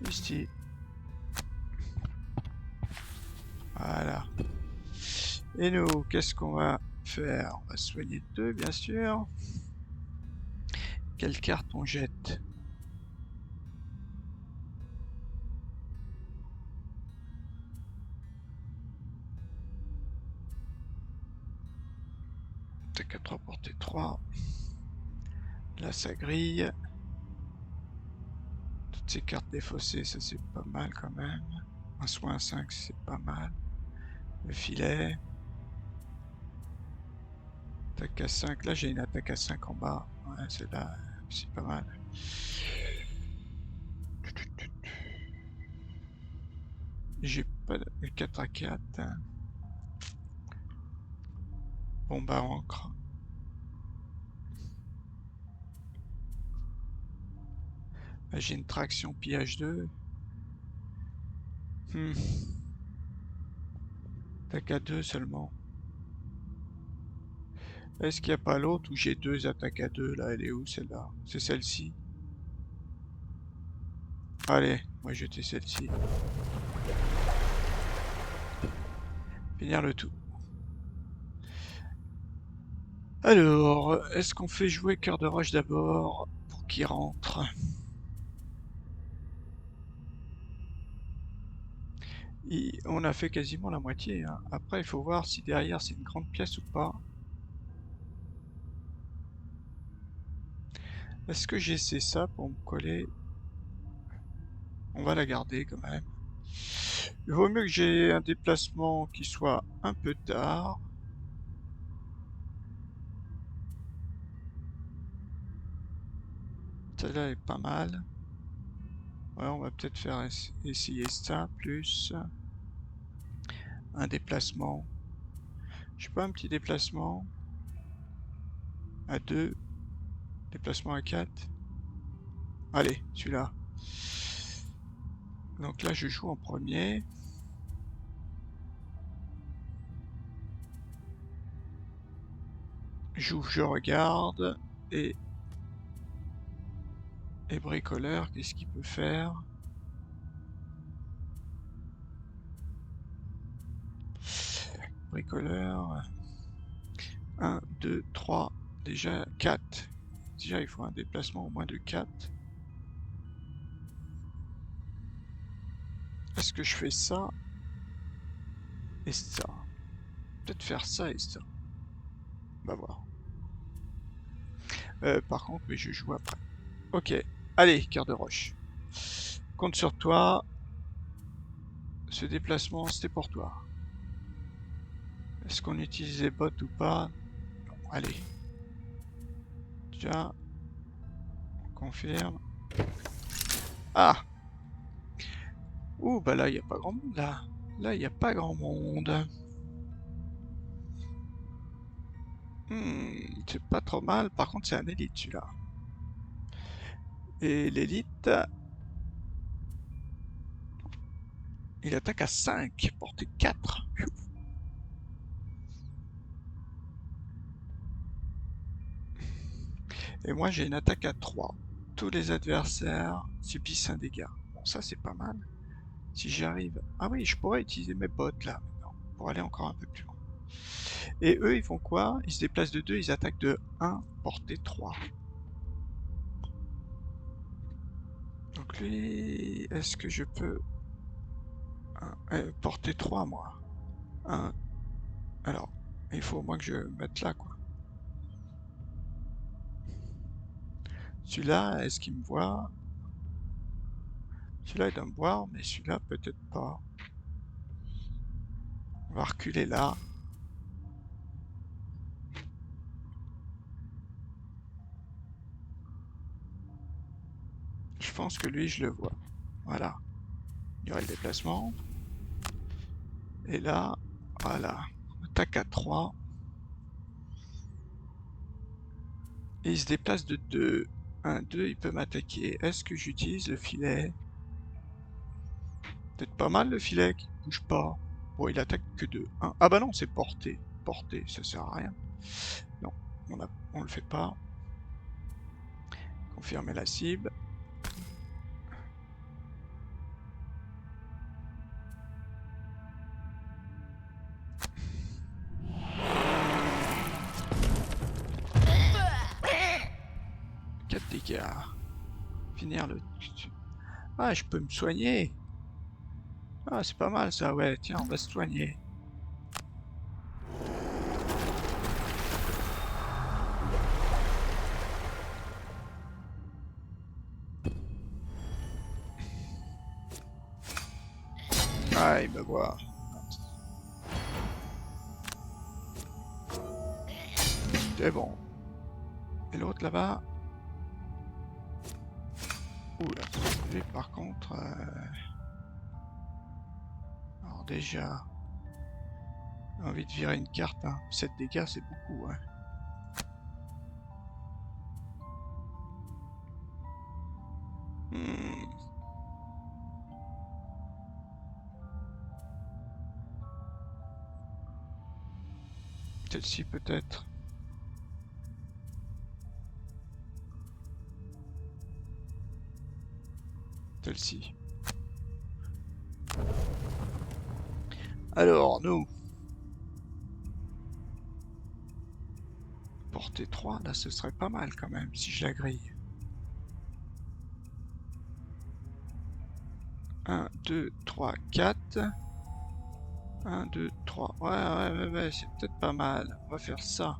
ici. Voilà. Et nous, qu'est-ce qu'on va faire? On va soigner 2, bien sûr. Quelle carte on jette? T'as qu'à porter 3. Là, ça grille. Toutes ces cartes défaussées, ça c'est pas mal quand même. Un soin 5, c'est pas mal. Le filet. Attaque à 5. Là, j'ai une attaque à 5 en bas. Ouais, c'est là, c'est pas mal. J'ai pas de 4 à 4. Bombe à encre. J'ai une traction pillage 2. Hmm. Attaque à 2 seulement. Est-ce qu'il n'y a pas l'autre où j'ai 2 attaques à 2 là? Elle est où celle-là? C'est celle-ci. Allez, moi jeter celle-ci. Finir le tout. Alors, est-ce qu'on fait jouer Cœur de Roche d'abord pour qu'il rentre? On a fait quasiment la moitié, hein. Après, il faut voir si derrière c'est une grande pièce ou pas. Est-ce que j'essaie ça pour me coller? On va la garder quand même. Il vaut mieux que j'ai un déplacement qui soit un peu tard. Celle-là est pas mal. Ouais, on va peut-être faire essayer ça, plus un déplacement. Je sais pas, un petit déplacement à 2, déplacement à 4. Allez, celui-là. Donc là, je joue en premier. J'ouvre, je regarde. Et bricoleur, qu'est-ce qu'il peut faire? Bricoleur. 1, 2, 3. Déjà 4. Déjà, il faut un déplacement au moins de 4. Est-ce que je fais ça et ça? Peut-être faire ça et ça. On va voir. Par contre, mais je joue après. Ok. Allez, cœur de roche. Compte sur toi. Ce déplacement, c'était pour toi. Est-ce qu'on utilise les bottes ou pas? Non. Allez. Déjà, on confirme. Ah! Ouh, bah là, il n'y a pas grand monde, là. Là, il n'y a pas grand monde. C'est pas trop mal. Par contre, c'est un élite, celui-là. Et l'élite, il attaque à 5, portée 4. Et moi, j'ai une attaque à 3. Tous les adversaires subissent un dégât. Bon, ça, c'est pas mal. Si j'arrive... Ah oui, je pourrais utiliser mes bottes, là, maintenant, pour aller encore un peu plus loin. Et eux, ils font quoi? Ils se déplacent de 2, ils attaquent de 1, portée 3. Donc lui, est-ce que je peux... portée 3, moi. 1. Alors, il faut au moins que je mette là, quoi. Celui-là, est-ce qu'il me voit? Celui-là, il doit me voir, mais celui-là, peut-être pas. On va reculer là. Je pense que lui, je le vois. Voilà. Il y aurait le déplacement. Et là, voilà. Attaque à 3. Et il se déplace de 2. 1, 2, il peut m'attaquer. Est-ce que j'utilise le filet? Peut-être pas mal le filet qui ne bouge pas. Bon, il attaque que de 1. Ah bah non, c'est porté. Porté, ça sert à rien. Non, on le fait pas. Confirmer la cible. Quatre dégâts. Finir le... Ah, je peux me soigner. Ah, c'est pas mal ça, ouais. Tiens, on va se soigner. Ah, il me voit. C'est bon. Et l'autre là-bas? Oula, lui par contre... déjà, j'ai envie de virer une carte. Hein. 7 dégâts, c'est beaucoup. Hein. Celle-ci peut-être. Celle-ci. Alors, nous. Portée 3, là ce serait pas mal quand même si je la grille. 1, 2, 3, 4. 1, 2, 3. Ouais, c'est peut-être pas mal. On va faire ça.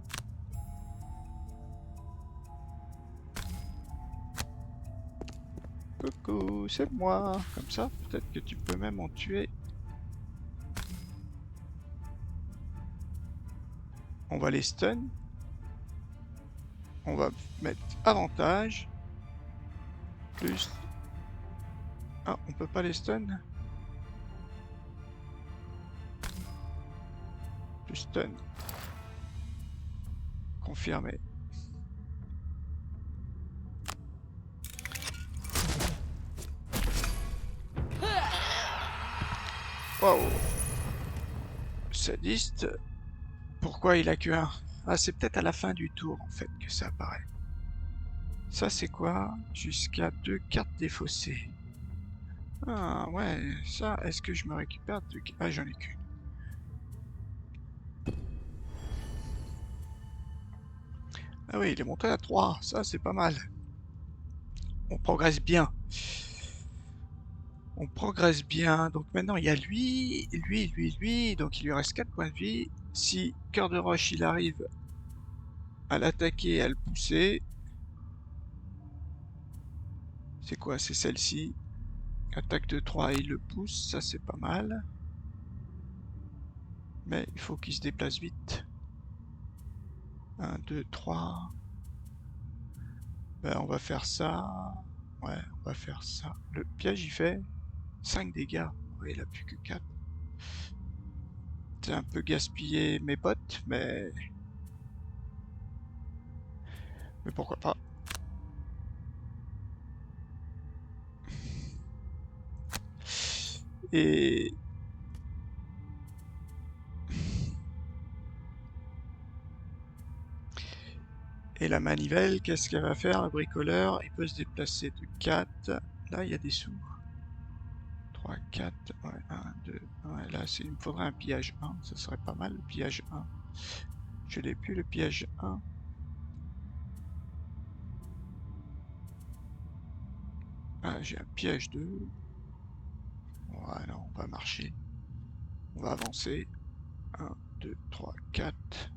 Coucou, c'est moi. Comme ça, peut-être que tu peux même en tuer. On va les stun. On va mettre avantage. Plus. Ah, on peut pas les stun. Plus stun. Confirmé. Wow. Sadiste. Pourquoi il a que 1? Ah, c'est peut-être à la fin du tour en fait que ça apparaît. Ça c'est quoi? Jusqu'à 2 cartes défaussées. Ah ouais, ça, est-ce que je me récupère 2 cartes? Ah, j'en ai qu'une. Ah oui, il est monté à 3, ça c'est pas mal. On progresse bien. On progresse bien. Donc maintenant il y a lui, donc il lui reste 4 points de vie. Si Cœur de Roche il arrive à l'attaquer, à le pousser. C'est quoi? C'est celle-ci. Attaque de 3, il le pousse, ça c'est pas mal. Mais il faut qu'il se déplace vite. 1, 2, 3. Ben on va faire ça. Ouais, on va faire ça. Le piège il fait 5 dégâts. Oui, il a plus que 4. J'ai un peu gaspillé mes bottes, mais pourquoi pas. Et la manivelle, qu'est-ce qu'elle va faire? Le bricoleur, il peut se déplacer de 4. Là, il y a des sous. 3, 4, ouais, 1, 2. Ouais, là, il me faudrait un pillage 1. Ça serait pas mal, le pillage 1. Je l'ai plus, le pillage 1. Ah, j'ai un piège 2. Voilà, on va marcher. On va avancer. 1, 2, 3, 4.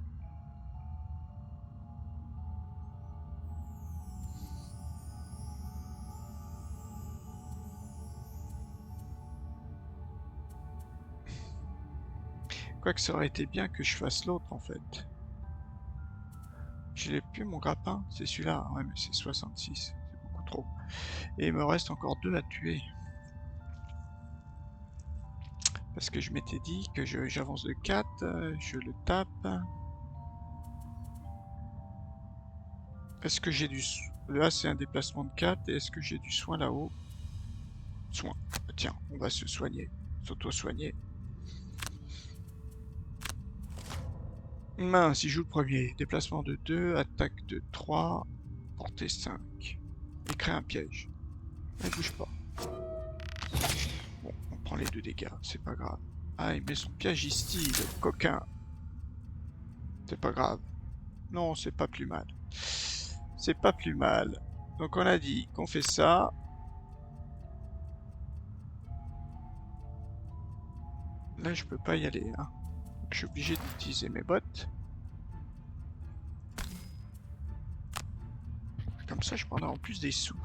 Quoique ça aurait été bien que je fasse l'autre en fait. Je l'ai plus mon grappin, c'est celui-là. Ouais, mais c'est 66, c'est beaucoup trop. Et il me reste encore 2 à tuer. Parce que je m'étais dit que j'avance de 4, je le tape. Est-ce que j'ai du... Là c'est un déplacement de 4, et est-ce que j'ai du soin là-haut? Soin. Tiens, on va se soigner. S'auto-soigner. Mince, il joue le premier. Déplacement de 2, attaque de 3, portée 5. Et crée un piège. Ne bouge pas. Bon, on prend les 2 dégâts, c'est pas grave. Ah, il met son piège ici, le coquin. C'est pas grave. Non, c'est pas plus mal. C'est pas plus mal. Donc on a dit qu'on fait ça. Là, je peux pas y aller. Hein. Donc, je suis obligé d'utiliser mes bottes. Comme ça, je prendrai en plus des sous.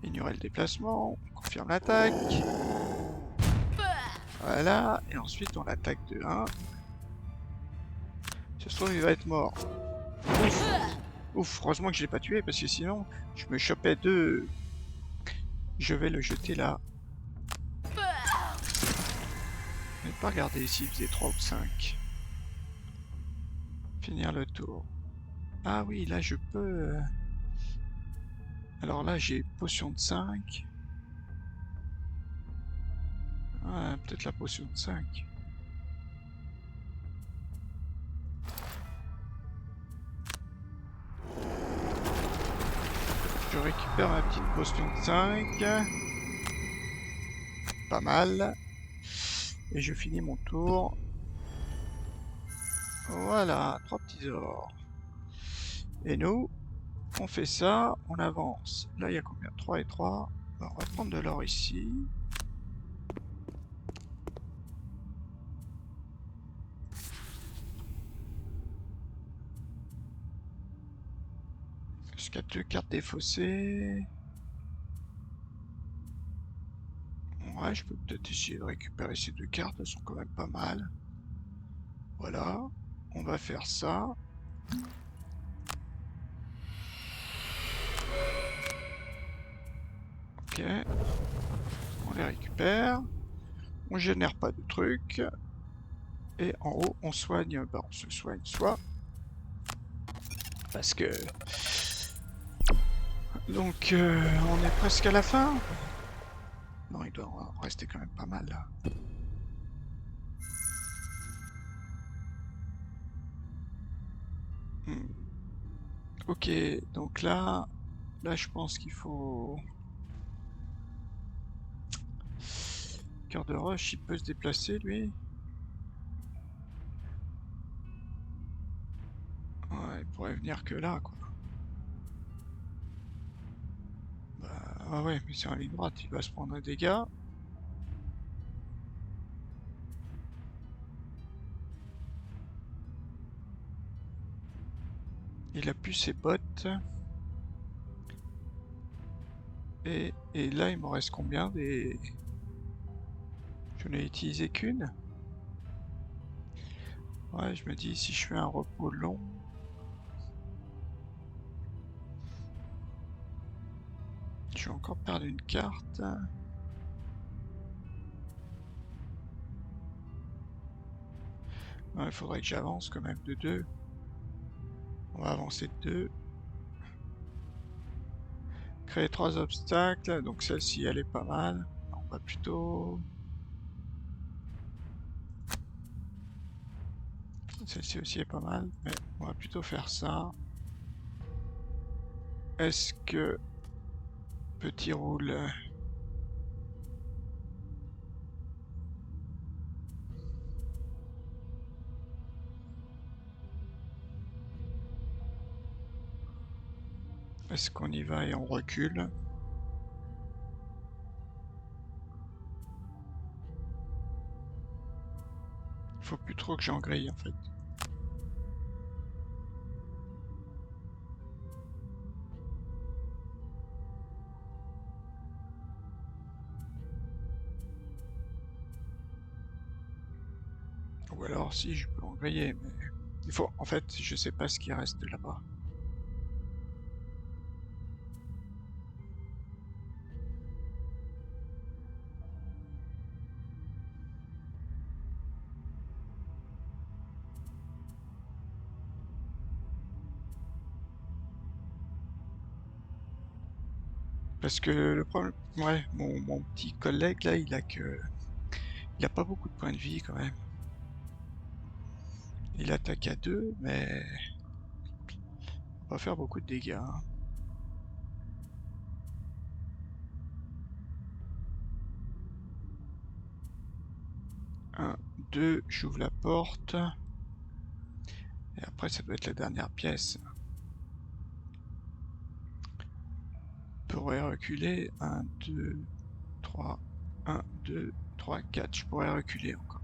Ignorer le déplacement. On confirme l'attaque. Voilà. Et ensuite, on l'attaque de 1. Ça se trouve, il va être mort. Ouf. Ouf, heureusement que je l'ai pas tué, parce que sinon, je me chopais 2. Je vais le jeter là. Je vais pas regarder s'il faisait 3 ou 5. Finir le tour. Ah oui, là je peux... Alors là j'ai potion de 5. Ah, peut-être la potion de 5. Je récupère ma petite potion de 5. Pas mal. Et je finis mon tour. Voilà, 3 petits ors. Et nous, on fait ça, on avance. Là, il y a combien? 3 et 3. Alors, on va prendre de l'or ici. Jusqu'à 2 cartes défaussées. Ouais, je peux peut-être essayer de récupérer ces 2 cartes, elles sont quand même pas mal. Voilà, on va faire ça. Ok, on les récupère. On génère pas de trucs. Et en haut, on soigne, bah on se soigne soit. Parce que... Donc, on est presque à la fin. Non, il doit en rester quand même pas mal là. Hmm. Ok, donc là je pense qu'il faut... Cœur de roche, il peut se déplacer lui. Ouais, il pourrait venir que là quoi. Bah ah ouais, mais c'est en ligne droite, il va se prendre un dégât. Il a plus ses bottes. Et là il me reste combien des... Je n'ai utilisé qu'une. Ouais, je me dis si je fais un repos long... Je vais encore perdre une carte. Il faudrait que j'avance quand même de 2. On va avancer de 2. Créer 3 obstacles, donc celle-ci elle est pas mal. On va plutôt... Celle-ci aussi est pas mal, mais on va plutôt faire ça. Est-ce que petit roule... Est-ce qu'on y va et on recule? Il faut plus trop que j'en grille en fait. Ou alors si je peux en griller, mais... Il faut... En fait, je sais pas ce qui reste là-bas. Parce que le problème... Ouais, mon petit collègue là, il a que... Il a pas beaucoup de points de vie quand même. Il attaque à 2, mais... Il va pas faire beaucoup de dégâts. 1, 2, j'ouvre la porte. Et après, ça doit être la dernière pièce. Je pourrais reculer. 1, 2, 3. 1, 2, 3, 4. Je pourrais reculer encore.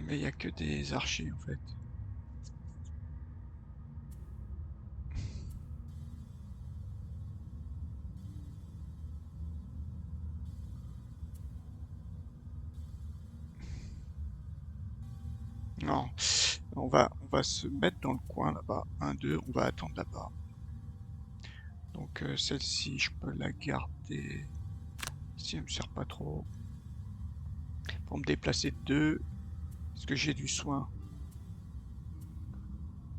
Mais il n'y a que des archers en fait. Non. On va se mettre dans le coin là-bas. 1, 2, on va attendre là-bas. Donc celle-ci, je peux la garder Ici, elle me sert pas trop. Pour me déplacer de 2. Est-ce que j'ai du soin?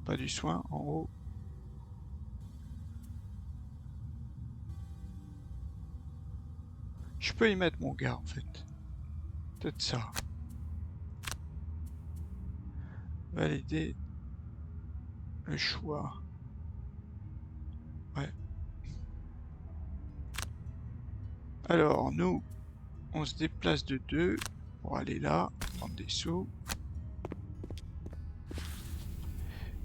Pas du soin en haut. Je peux y mettre mon gars en fait. Peut-être ça. Valider le choix. Ouais. Alors, nous, on se déplace de 2 pour aller là, prendre des sous.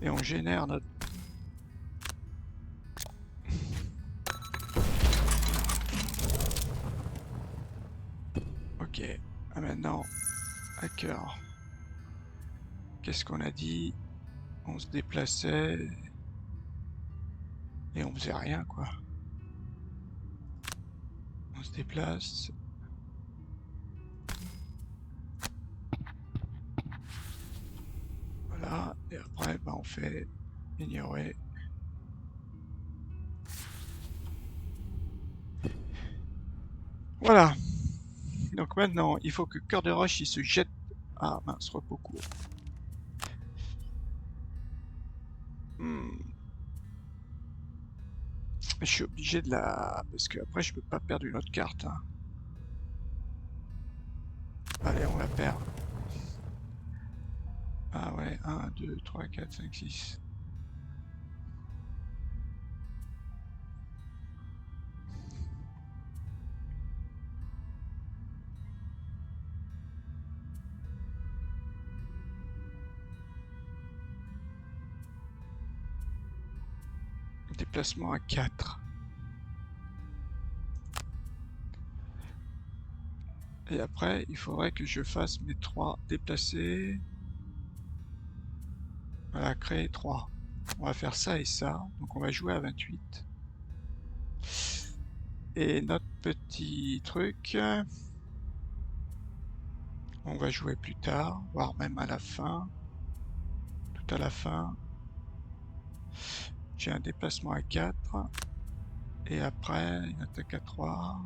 Et on génère notre... Ok. Ah, maintenant, hacker. Qu'est-ce qu'on a dit? On se déplaçait et on faisait rien, quoi. On se déplace. Voilà. Et après, bah, on fait ignorer. Voilà. Donc maintenant, il faut que Cœur de Roche il se jette. Ah mince, repos court. Hmm. Je suis obligé de la... Parce que après je peux pas perdre une autre carte. Hein. Allez, on la perd. Ah ouais, 1, 2, 3, 4, 5, 6. Déplacement à 4. Et après, il faudrait que je fasse mes 3 déplacés. Voilà, créer 3. On va faire ça et ça. Donc on va jouer à 28. Et notre petit truc, on va jouer plus tard, voire même à la fin. Tout à la fin. J'ai un déplacement à 4. Et après, une attaque à 3.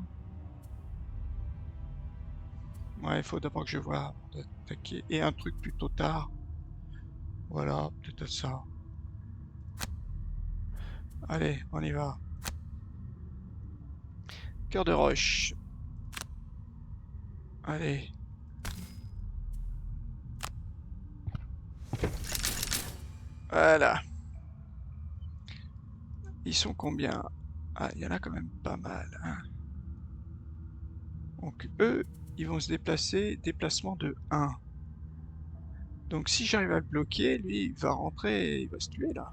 Ouais, il faut d'abord que je vois avant d'attaquer. Et un truc plutôt tard. Voilà, peut-être ça. Allez, on y va. Cœur de roche. Allez. Voilà. Ils sont combien? Ah, il y en a quand même pas mal. Hein. Donc eux, ils vont se déplacer. Déplacement de 1. Donc si j'arrive à le bloquer, lui, il va rentrer et il va se tuer là.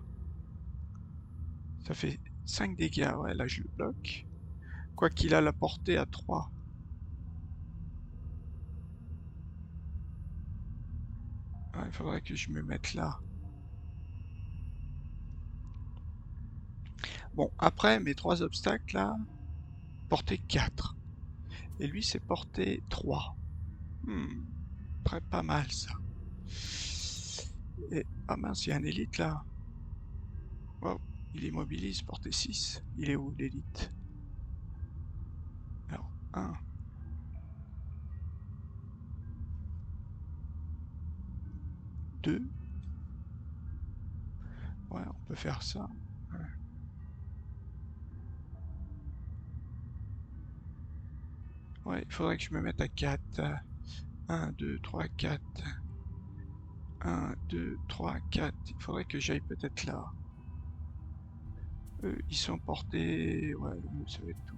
Ça fait 5 dégâts. Ouais, là, je le bloque. Quoi qu'il a la portée à 3. Ouais, il faudrait que je me mette là. Bon, après, mes 3 obstacles là, portée 4. Et lui, c'est portée 3. Hmm, très pas mal ça. Et, ah mince, il y a un élite là. Wow, il immobilise, portée 6. Il est où l'élite? Alors, 1, 2. Ouais, on peut faire ça. Ouais, ouais, il faudrait que je me mette à 4. 1, 2, 3, 4. 1, 2, 3, 4. Il faudrait que j'aille peut-être là. Eux, ils sont portés... Ouais, ça va être tout.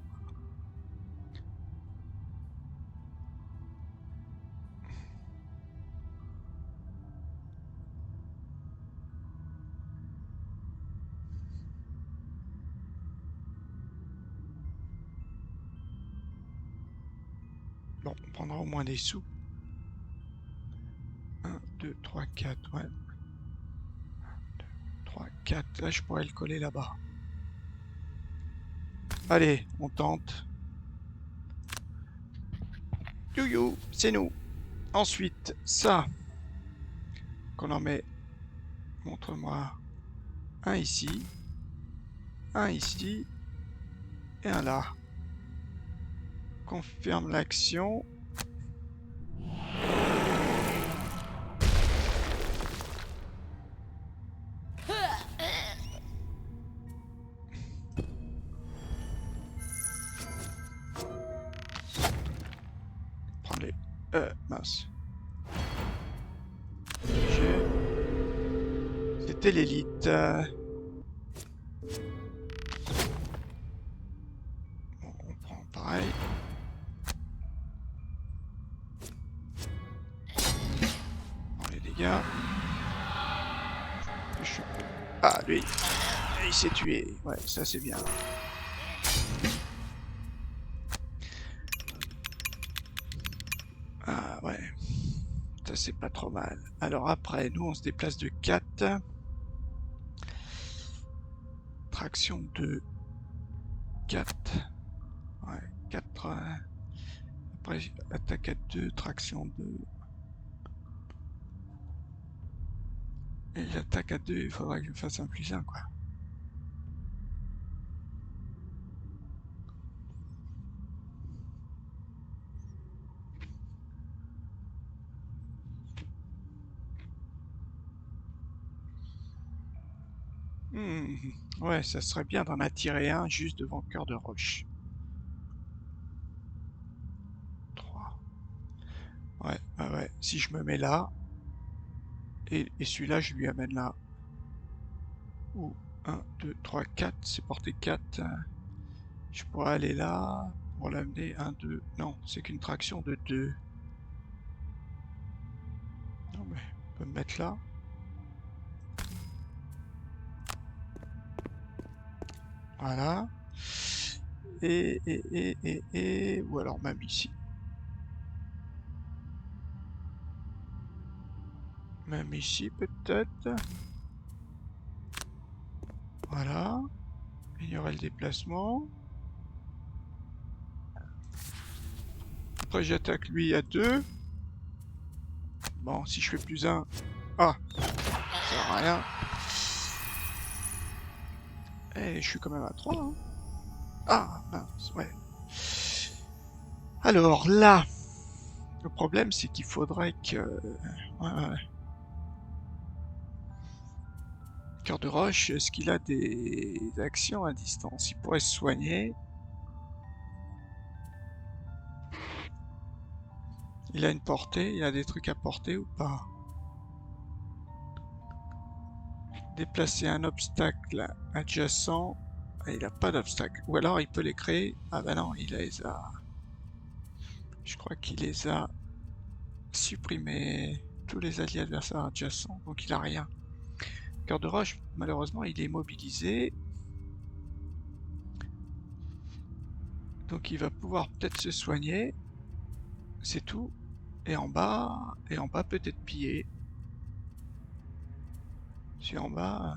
Bon, on prendra au moins des sous. 1, 2, 3, 4. Ouais, 3, 4. Là, je pourrais le coller là-bas. Allez, on tente. You, c'est nous. Ensuite, ça. Qu'on en met. Montre-moi. Un ici. Un ici. Et un là. confirme l'action. Prends les... mince. C'était l'élite. Bon, on prend pareil. Prends les dégâts. Ah, lui. Il s'est tué. Ouais, ça c'est bien. Ah, ouais. Ça c'est pas trop mal. Alors après, nous on se déplace de 4. Traction 2. 4. Ouais, 4. Après, attaque à 2, traction 2. Et l'attaque à 2, il faudra que je fasse un +1, quoi. Ouais, ça serait bien d'en attirer un juste devant Cœur de Roche. 3. Ouais, ouais. Si je me mets là, et celui-là, je lui amène là. Ou 1, 2, 3, 4, c'est porté 4. Je pourrais aller là pour l'amener 1, 2. Non, c'est qu'une traction de 2. Non, mais on peut me mettre là. Voilà. Ou alors même ici. Même ici, peut-être. Voilà. Ignorer le déplacement. Après, j'attaque lui à 2. Bon, si je fais +1... Ah, ça sert à rien. Et je suis quand même à 3. Hein. Ah, mince, ouais. Alors là, le problème, c'est qu'il faudrait que... Cœur de Roche, est-ce qu'il a des actions à distance? Il pourrait se soigner. Il a une portée, il a des trucs à porter ou pas? Déplacer un obstacle adjacent. Ah, il n'a pas d'obstacle. Ou alors il peut les créer. Ah bah non, il les a... Je crois qu'il les a supprimés. Tous les alliés adversaires adjacents. Donc il a rien. Cœur de Roche, malheureusement, il est immobilisé. Donc il va pouvoir peut-être se soigner. C'est tout. Et en bas peut-être piller. Si en bas...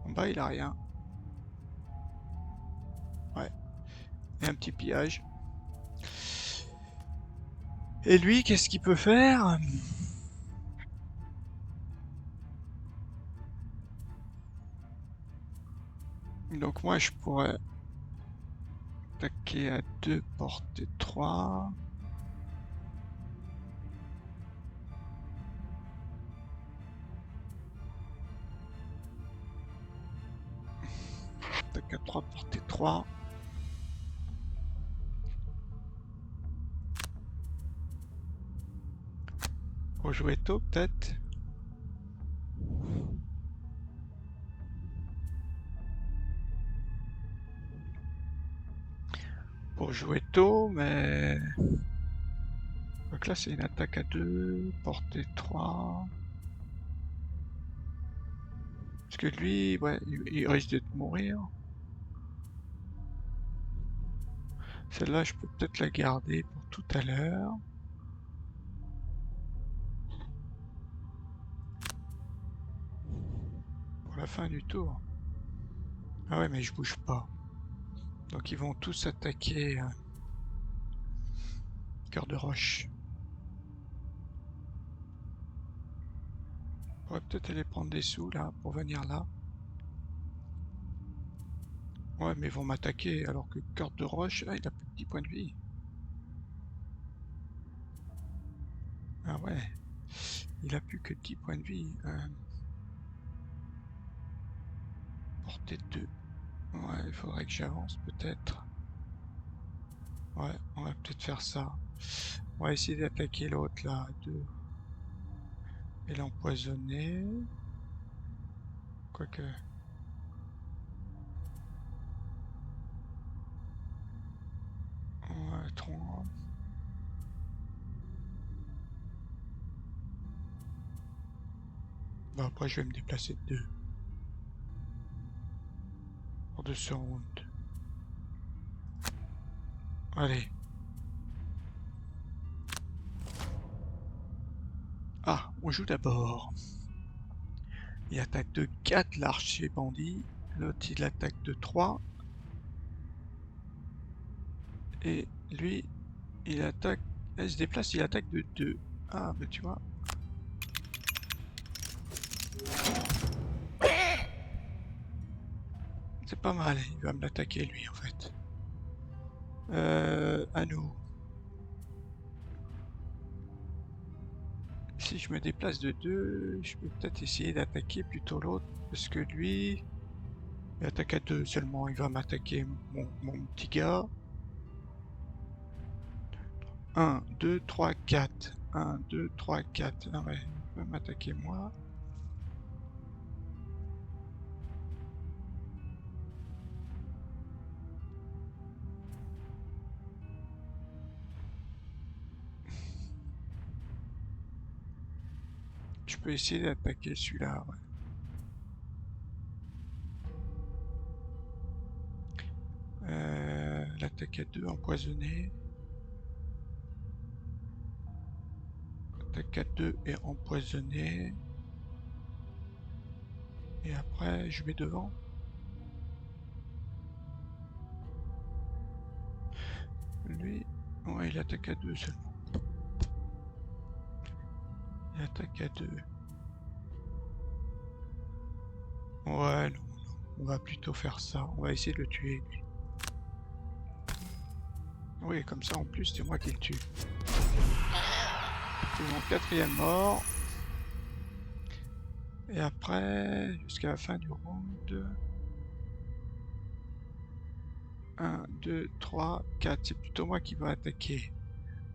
En bas, il a rien. Ouais. Et un petit pillage. Et lui, qu'est-ce qu'il peut faire? Donc moi, je pourrais attaquer à 2, portée 3. Attaque à 3, portée 3. Pour jouer tôt, peut-être. Pour jouer tôt, mais... Donc là, c'est une attaque à 2, portée 3. Parce que lui, ouais, il risque de mourir. Celle-là, je peux peut-être la garder pour tout à l'heure. Pour la fin du tour. Ah ouais, mais je bouge pas. Donc ils vont tous attaquer Cœur de Roche. On pourrait peut-être aller prendre des sous là pour venir là. Ouais, mais ils vont m'attaquer alors que cœur de roche, ah, il a plus de 10 points de vie. Ah ouais, il a plus que 10 points de vie. Portée 2. Ouais, il faudrait que j'avance peut-être. Ouais, on va peut-être faire ça. On va essayer d'attaquer l'autre là, 2. Et l'empoisonner. Quoique. Ouais, 3. Bah après je vais me déplacer de 2. Pour 2 round. Allez. Ah, on joue d'abord. Il attaque de 4 l'archer bandit. L'autre il attaque de 3. Et lui, il attaque. Elle se déplace, il attaque de 2. Ah, bah tu vois. C'est pas mal, il va me l'attaquer lui en fait. À nous. Si je me déplace de 2, je peux peut-être essayer d'attaquer plutôt l'autre. Parce que lui, il attaque à 2 seulement. Il va m'attaquer mon petit gars. 1, 2, 3, 4. 1, 2, 3, 4. Ah ouais, il va m'attaquer moi. Je peux essayer d'attaquer celui-là, ouais. L'attaque à 2 empoisonné. Attaque à 2 et empoisonné. Et après, je mets devant. Lui, ouais, il attaque à 2 seulement. Il attaque à 2. Ouais, non, non. On va plutôt faire ça. On va essayer de le tuer, lui. Oui, comme ça, en plus, c'est moi qui le tue. C'est mon 4e mort. Et après, jusqu'à la fin du round... 1, 2, 3, 4. C'est plutôt moi qui va attaquer.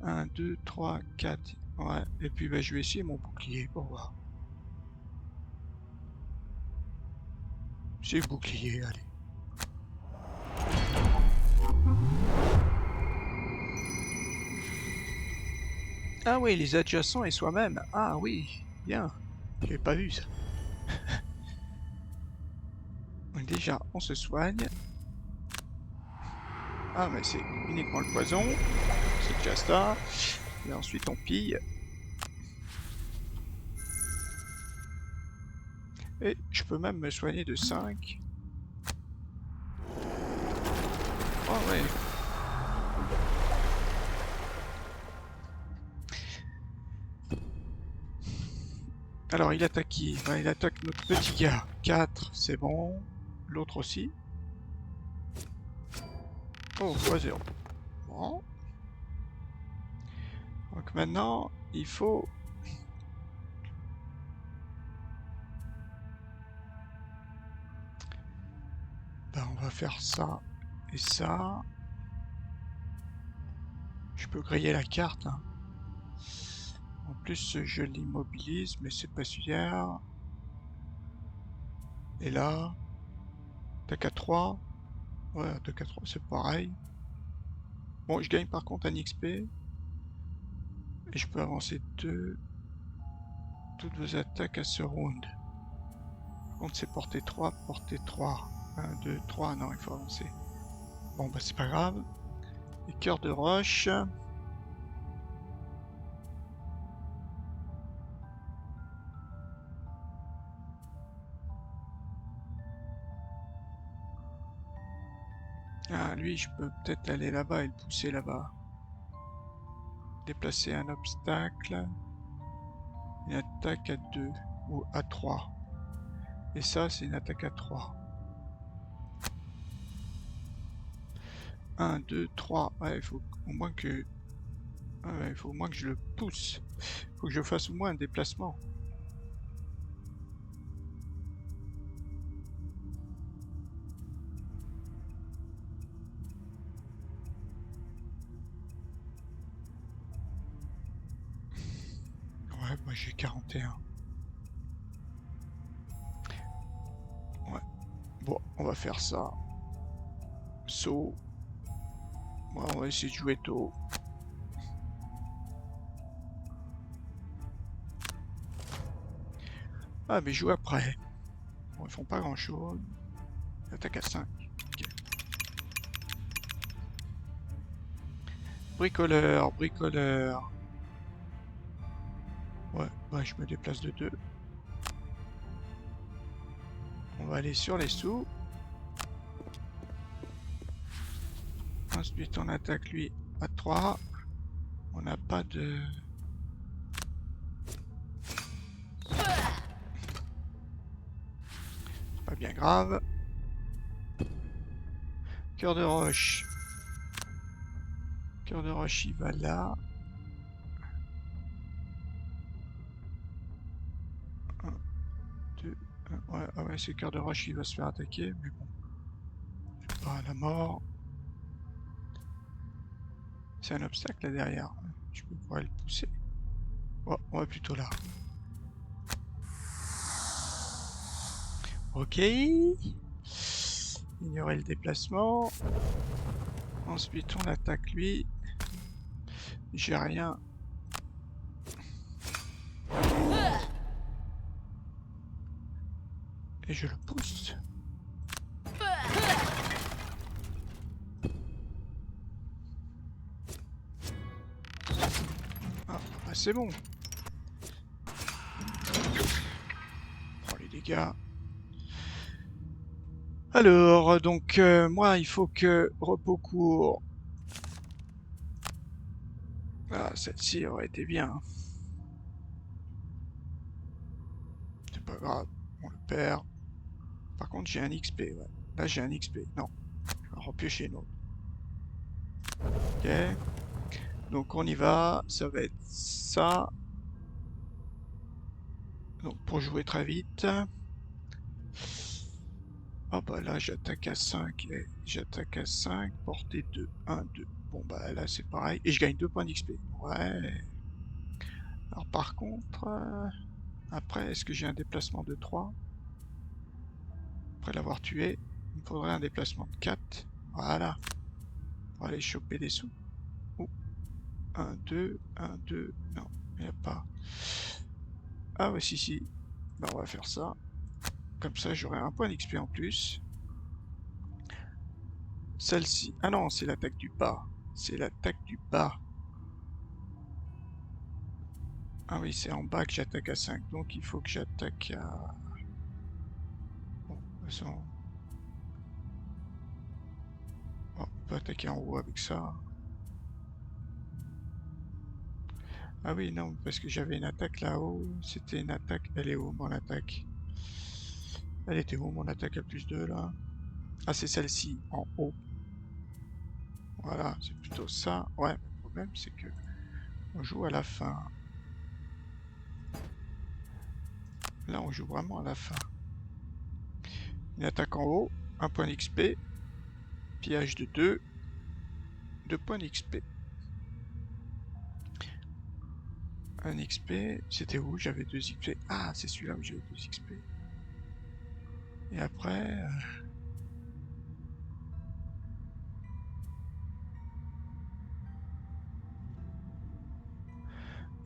1, 2, 3, 4. Ouais, et puis bah, je vais essayer mon bouclier pour voir. C'est le bouclier, allez. Ah oui, les adjacents et soi-même. Ah oui, bien. Je l'ai pas vu ça. Donc déjà, on se soigne. Ah mais c'est uniquement le poison. C'est déjà ça. Et ensuite on pille. Et je peux même me soigner de 5. Oh ouais. Alors il attaque qui? Ouais, il attaque notre petit gars. 4, c'est bon. L'autre aussi. Oh, x0. Bon. Donc maintenant, il faut... Ben, on va faire ça et ça. Je peux griller la carte, hein. En plus, je l'immobilise, mais c'est pas suffisant. Et là, attaque à 3. Ouais, attaque à 3, c'est pareil. Bon, je gagne par contre un XP. Et je peux avancer 2. Toutes vos attaques à ce round. Par contre, c'est portée 3, portée 3. 1, 2, 3. Non, il faut avancer. Bon, bah, c'est pas grave. Et cœur de roche. Ah, lui, je peux peut-être aller là-bas et le pousser là-bas. Déplacer un obstacle. Une attaque à 2 ou à 3. Et ça, c'est une attaque à 3. 1, 2, 3. Ouais, il faut au moins que... Ouais, il faut au moins que je le pousse. Il faut que je fasse au moins un déplacement. Ouais, moi j'ai 41. Ouais. Bon, on va faire ça. Saut. Ouais, on va essayer de jouer tôt. Ah, mais joue après. Bon, ils font pas grand chose. Attaque à 5. Ok. Bricoleur, bricoleur. Ouais, bah je me déplace de 2. On va aller sur les sous. Ensuite, on attaque lui à 3. On n'a pas de... Pas bien grave. Cœur de roche. Cœur de roche, il va là. 1, 2, 1. Ouais, ah ouais, c'est cœur de roche, il va se faire attaquer. Mais bon, c'est pas à la mort. C'est un obstacle là derrière. Je peux pouvoir le pousser. Oh, on va plutôt là. Ok. Ignorer le déplacement. Ensuite, on attaque lui. J'ai rien. Et je le pousse. Ah, bah c'est bon. Oh, les dégâts. Alors, donc, moi, il faut que repos court. Ah, celle-ci aurait été bien. C'est pas grave, on le perd. Par contre, j'ai un XP, ouais. Là, j'ai un XP. Non, je vais repiocher une autre. Ok. Donc, on y va. Ça va être ça. Donc, pour jouer très vite. Ah bah là, j'attaque à 5. Et j'attaque à 5. Portée 2. 1, 2. Bon, bah là, c'est pareil. Et je gagne 2 points d'XP. Ouais. Alors, par contre... après, est-ce que j'ai un déplacement de 3? Après l'avoir tué, il me faudrait un déplacement de 4. Voilà. Pour aller choper des sous. Oh. 1, 2, 1, 2. Non, il n'y a pas. Ah ouais, si, si. Bah, on va faire ça. Comme ça, j'aurai un point d'XP en plus. Celle-ci. Ah non, c'est l'attaque du bas. C'est l'attaque du bas. Ah oui, c'est en bas que j'attaque à 5. Donc, il faut que j'attaque à... Bon, de toute façon... Bon, on peut attaquer en haut avec ça. Ah oui, non, parce que j'avais une attaque là-haut. C'était une attaque... Elle est où, mon attaque? Elle était où, mon attaque à plus 2, là? Ah, c'est celle-ci, en haut. Voilà, c'est plutôt ça. Ouais, mais le problème, c'est que on joue à la fin. Là, on joue vraiment à la fin. Une attaque en haut, un point d'XP, pillage de 2, 2 points d'XP. Un XP, c'était où? J'avais 2 XP. Ah, c'est celui-là où j'avais 2 XP. Et après...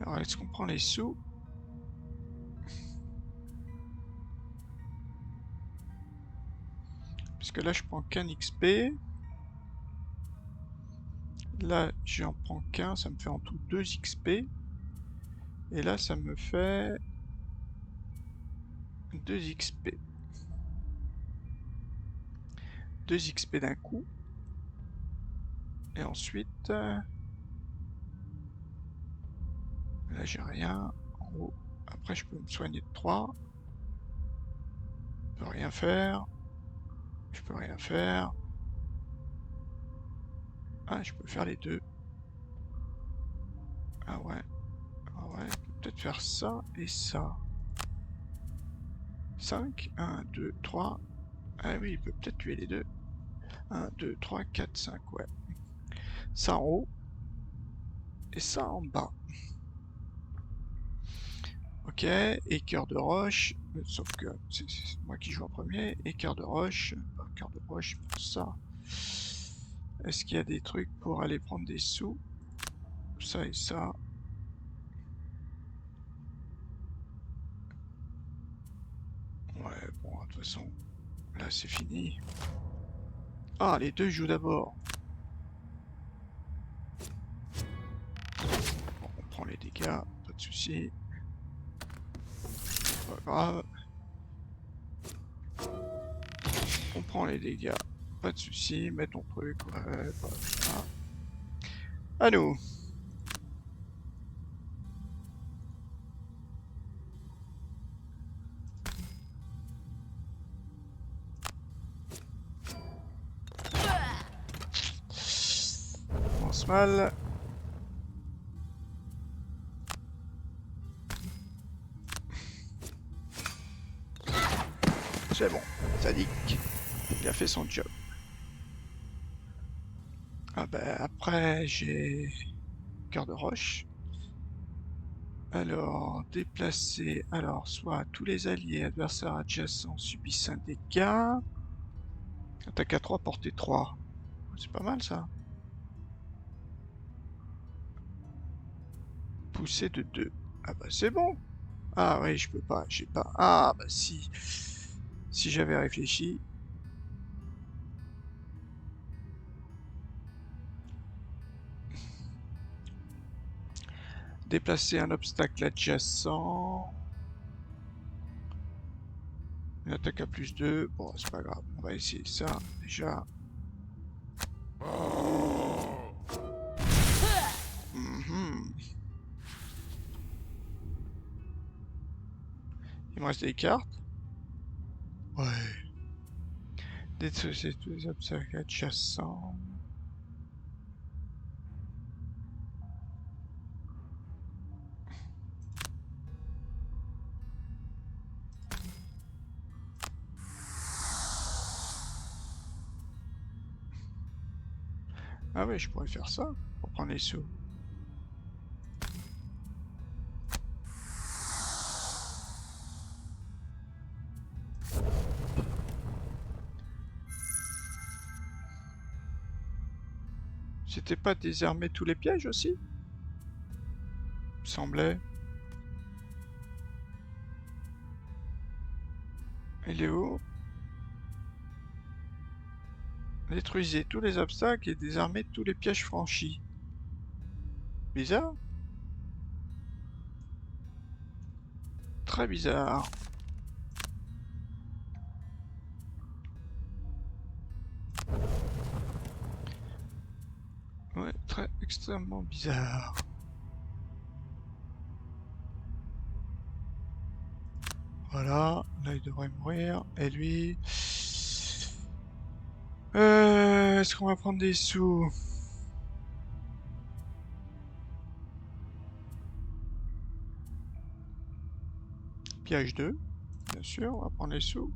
alors, est-ce qu'on prend les sous? Parce que là, je prends qu'un XP. Là, j'en prends qu'un, ça me fait en tout 2 XP. Et là, ça me fait 2 XP. 2 XP d'un coup. Et ensuite... là, j'ai rien. En haut. Après, je peux me soigner de 3. Je peux rien faire. Je peux rien faire. Ah, je peux faire les deux. Ah ouais. Ah ouais, je peux peut-être faire ça et ça. 5, 1, 2, 3. Ah oui, il peut peut-être tuer les deux. 1, 2, 3, 4, 5, ouais. Ça en haut. Et ça en bas. Ok, et cœur de roche. Sauf que c'est moi qui joue en premier. Et cœur de roche. Cœur de roche pour ça. Est-ce qu'il y a des trucs pour aller prendre des sous? Ça et ça. Ouais, bon, de toute façon, là c'est fini. Ah, les deux jouent d'abord. Bon, on prend les dégâts, pas de soucis. Pas grave. On prend les dégâts, pas de soucis. Mets ton truc, ouais, voilà. À nous. On commence mal. C'est bon, Sadique, il a fait son job. Ah ben après j'ai cœur de roche. Alors déplacer. Alors soit tous les alliés adversaires adjacents subissent un dégât. Attaque à 3, portée 3. C'est pas mal ça. Poussée de 2. Ah bah c'est bon. Ah oui, je peux pas, j'ai pas. Ah bah si. Si j'avais réfléchi. Déplacer un obstacle adjacent. Une attaque à plus 2. Bon, c'est pas grave. On va essayer ça déjà. Mhm. Il me reste des cartes. Ouais. Détruire tous les obstacles adjacents. Ah ouais, je pourrais faire ça pour prendre les sous. C'était pas désarmer tous les pièges aussi? Il me semblait. Il est où? Détruisez tous les obstacles et désarmez tous les pièges franchis. Bizarre? Très bizarre. Ouais, très extrêmement bizarre. Voilà, là il devrait mourir. Et lui... est-ce qu'on va prendre des sous? Piège 2, bien sûr, on va prendre les sous.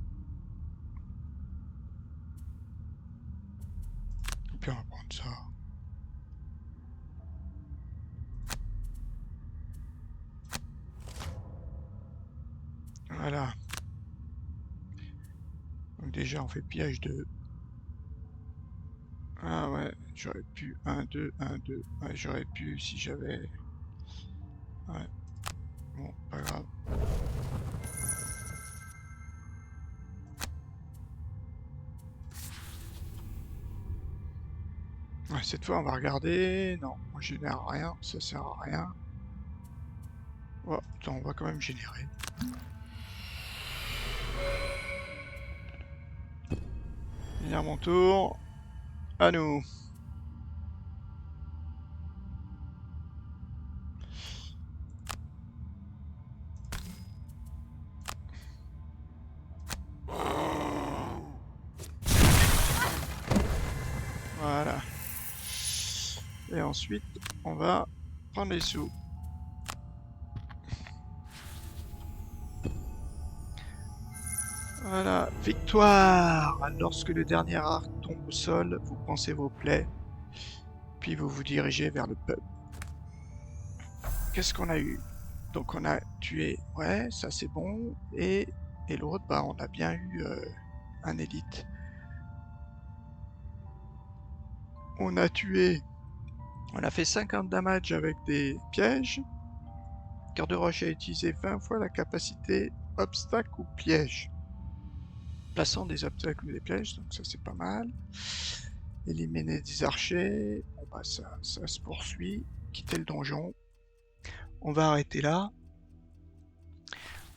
Et puis on va prendre ça. Voilà. Donc déjà on fait piège 2. Ah ouais, j'aurais pu 1, 2, 1, 2. Ouais, j'aurais pu si j'avais... Ouais, bon, pas grave. Ouais, cette fois on va regarder. Non, on génère rien, ça sert à rien. Oh, attends, on va quand même générer. Finir mon tour. À nous. Voilà. Et ensuite, on va prendre les sous. Voilà, victoire! Lorsque le dernier arc tombe au sol, vous pansez vos plaies, puis vous vous dirigez vers le pub. Qu'est-ce qu'on a eu? Donc on a tué, ouais, ça c'est bon, et l'autre, bah on a bien eu un élite. On a tué, on a fait 50 damage avec des pièges. Cœur de roche a utilisé 20 fois la capacité obstacle ou piège. Plaçant des obstacles ou des pièges, donc ça c'est pas mal. Éliminer des archers, bon bah ça se poursuit. Quitter le donjon. On va arrêter là.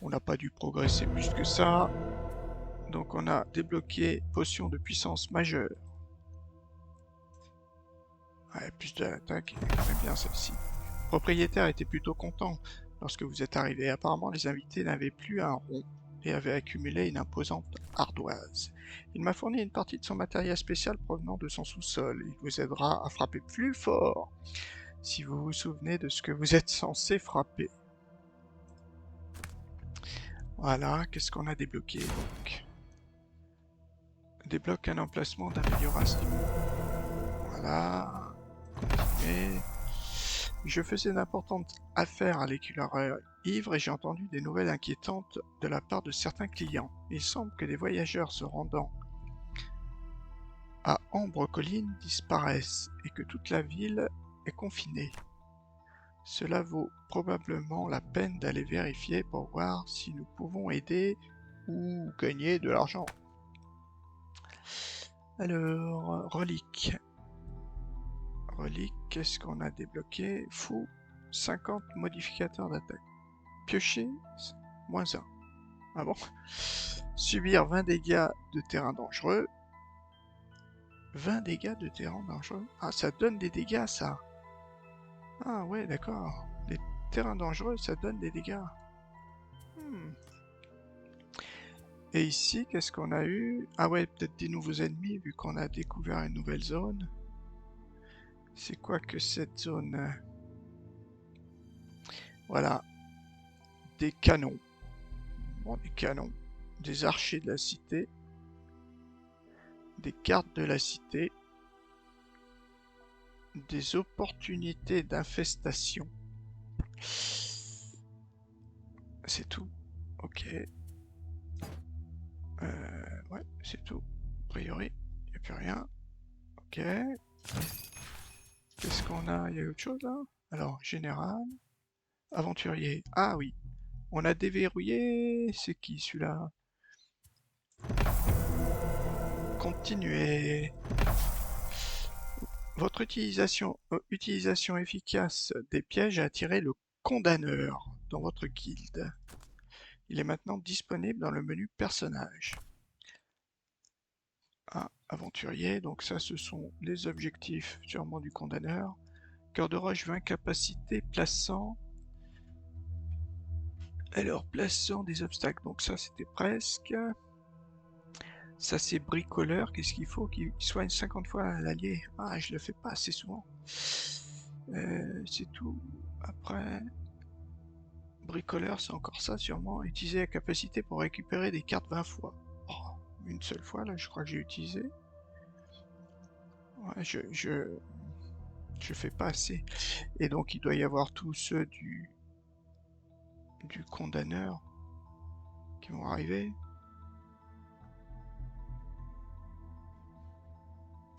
On n'a pas dû progresser plus que ça. Donc on a débloqué potion de puissance majeure. Ouais, plus de l'attaque, j'aime bien celle-ci. Le propriétaire était plutôt content lorsque vous êtes arrivé. Apparemment les invités n'avaient plus un rond et avaient accumulé une imposante ardoise. Il m'a fourni une partie de son matériel spécial provenant de son sous-sol. Il vous aidera à frapper plus fort si vous vous souvenez de ce que vous êtes censé frapper. Voilà, qu'est-ce qu'on a débloqué donc? Débloque un emplacement d'amélioration. Voilà, continuer. Je faisais d'importantes affaires à l'écureuil ivre et j'ai entendu des nouvelles inquiétantes de la part de certains clients. Il semble que des voyageurs se rendant à Ambre Colline disparaissent et que toute la ville est confinée. Cela vaut probablement la peine d'aller vérifier pour voir si nous pouvons aider ou gagner de l'argent. Alors, relique. Relique, qu'est-ce qu'on a débloqué? Fou, 50 modificateurs d'attaque. Piocher, moins 1. Ah bon? Subir 20 dégâts de terrain dangereux. 20 dégâts de terrain dangereux? Ah, ça donne des dégâts, ça. Ah ouais, d'accord. Les terrains dangereux, ça donne des dégâts. Et ici, qu'est-ce qu'on a eu? Ah ouais, peut-être des nouveaux ennemis, vu qu'on a découvert une nouvelle zone. C'est quoi que cette zone? Voilà. Des canons. Bon, des canons. Des archers de la cité. Des cartes de la cité. Des opportunités d'infestation. C'est tout. Ok. Ouais, c'est tout. A priori, il n'y a plus rien. Ok. Qu'est-ce qu'on a? Il y a autre chose là? Alors, général. Aventurier. Ah oui. On a déverrouillé. C'est qui celui-là? Continuer. Votre utilisation efficace des pièges a attiré le condamneur dans votre guilde. Il est maintenant disponible dans le menu personnage. Ah, aventurier, donc ça ce sont les objectifs sûrement du condamneur. Cœur de roche 20 capacité plaçant. Alors plaçant des obstacles, donc ça c'était presque. Ça c'est bricoleur, qu'est-ce qu'il faut? Qu'il soigne 50 fois l'allié. Ah, je le fais pas assez souvent. C'est tout. Après, bricoleur, c'est encore ça sûrement. Utiliser la capacité pour récupérer des cartes 20 fois. Oh, une seule fois là, je crois que j'ai utilisé. Ouais, je fais pas assez. Et donc il doit y avoir tous ceux du condamneur qui vont arriver.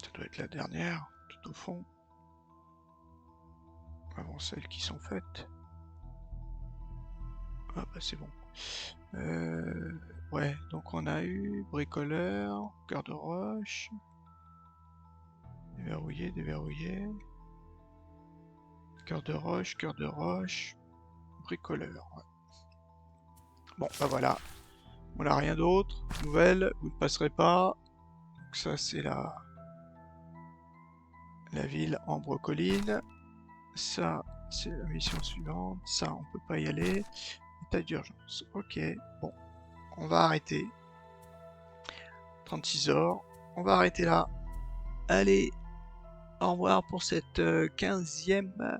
Ça doit être la dernière, tout au fond. Avant celles qui sont faites. Ah bah c'est bon. Ouais, donc on a eu bricoleur, cœur de roche. Déverrouiller, déverrouiller. Cœur de roche, bricoleur. Ouais. Bon, bah voilà. On n'a rien d'autre. Nouvelle, vous ne passerez pas. Donc ça c'est la ville Ambre Colline. Ça c'est la mission suivante. Ça on peut pas y aller. État d'urgence. Ok, bon. On va arrêter. 36 heures. On va arrêter là. Allez, au revoir pour cette 15e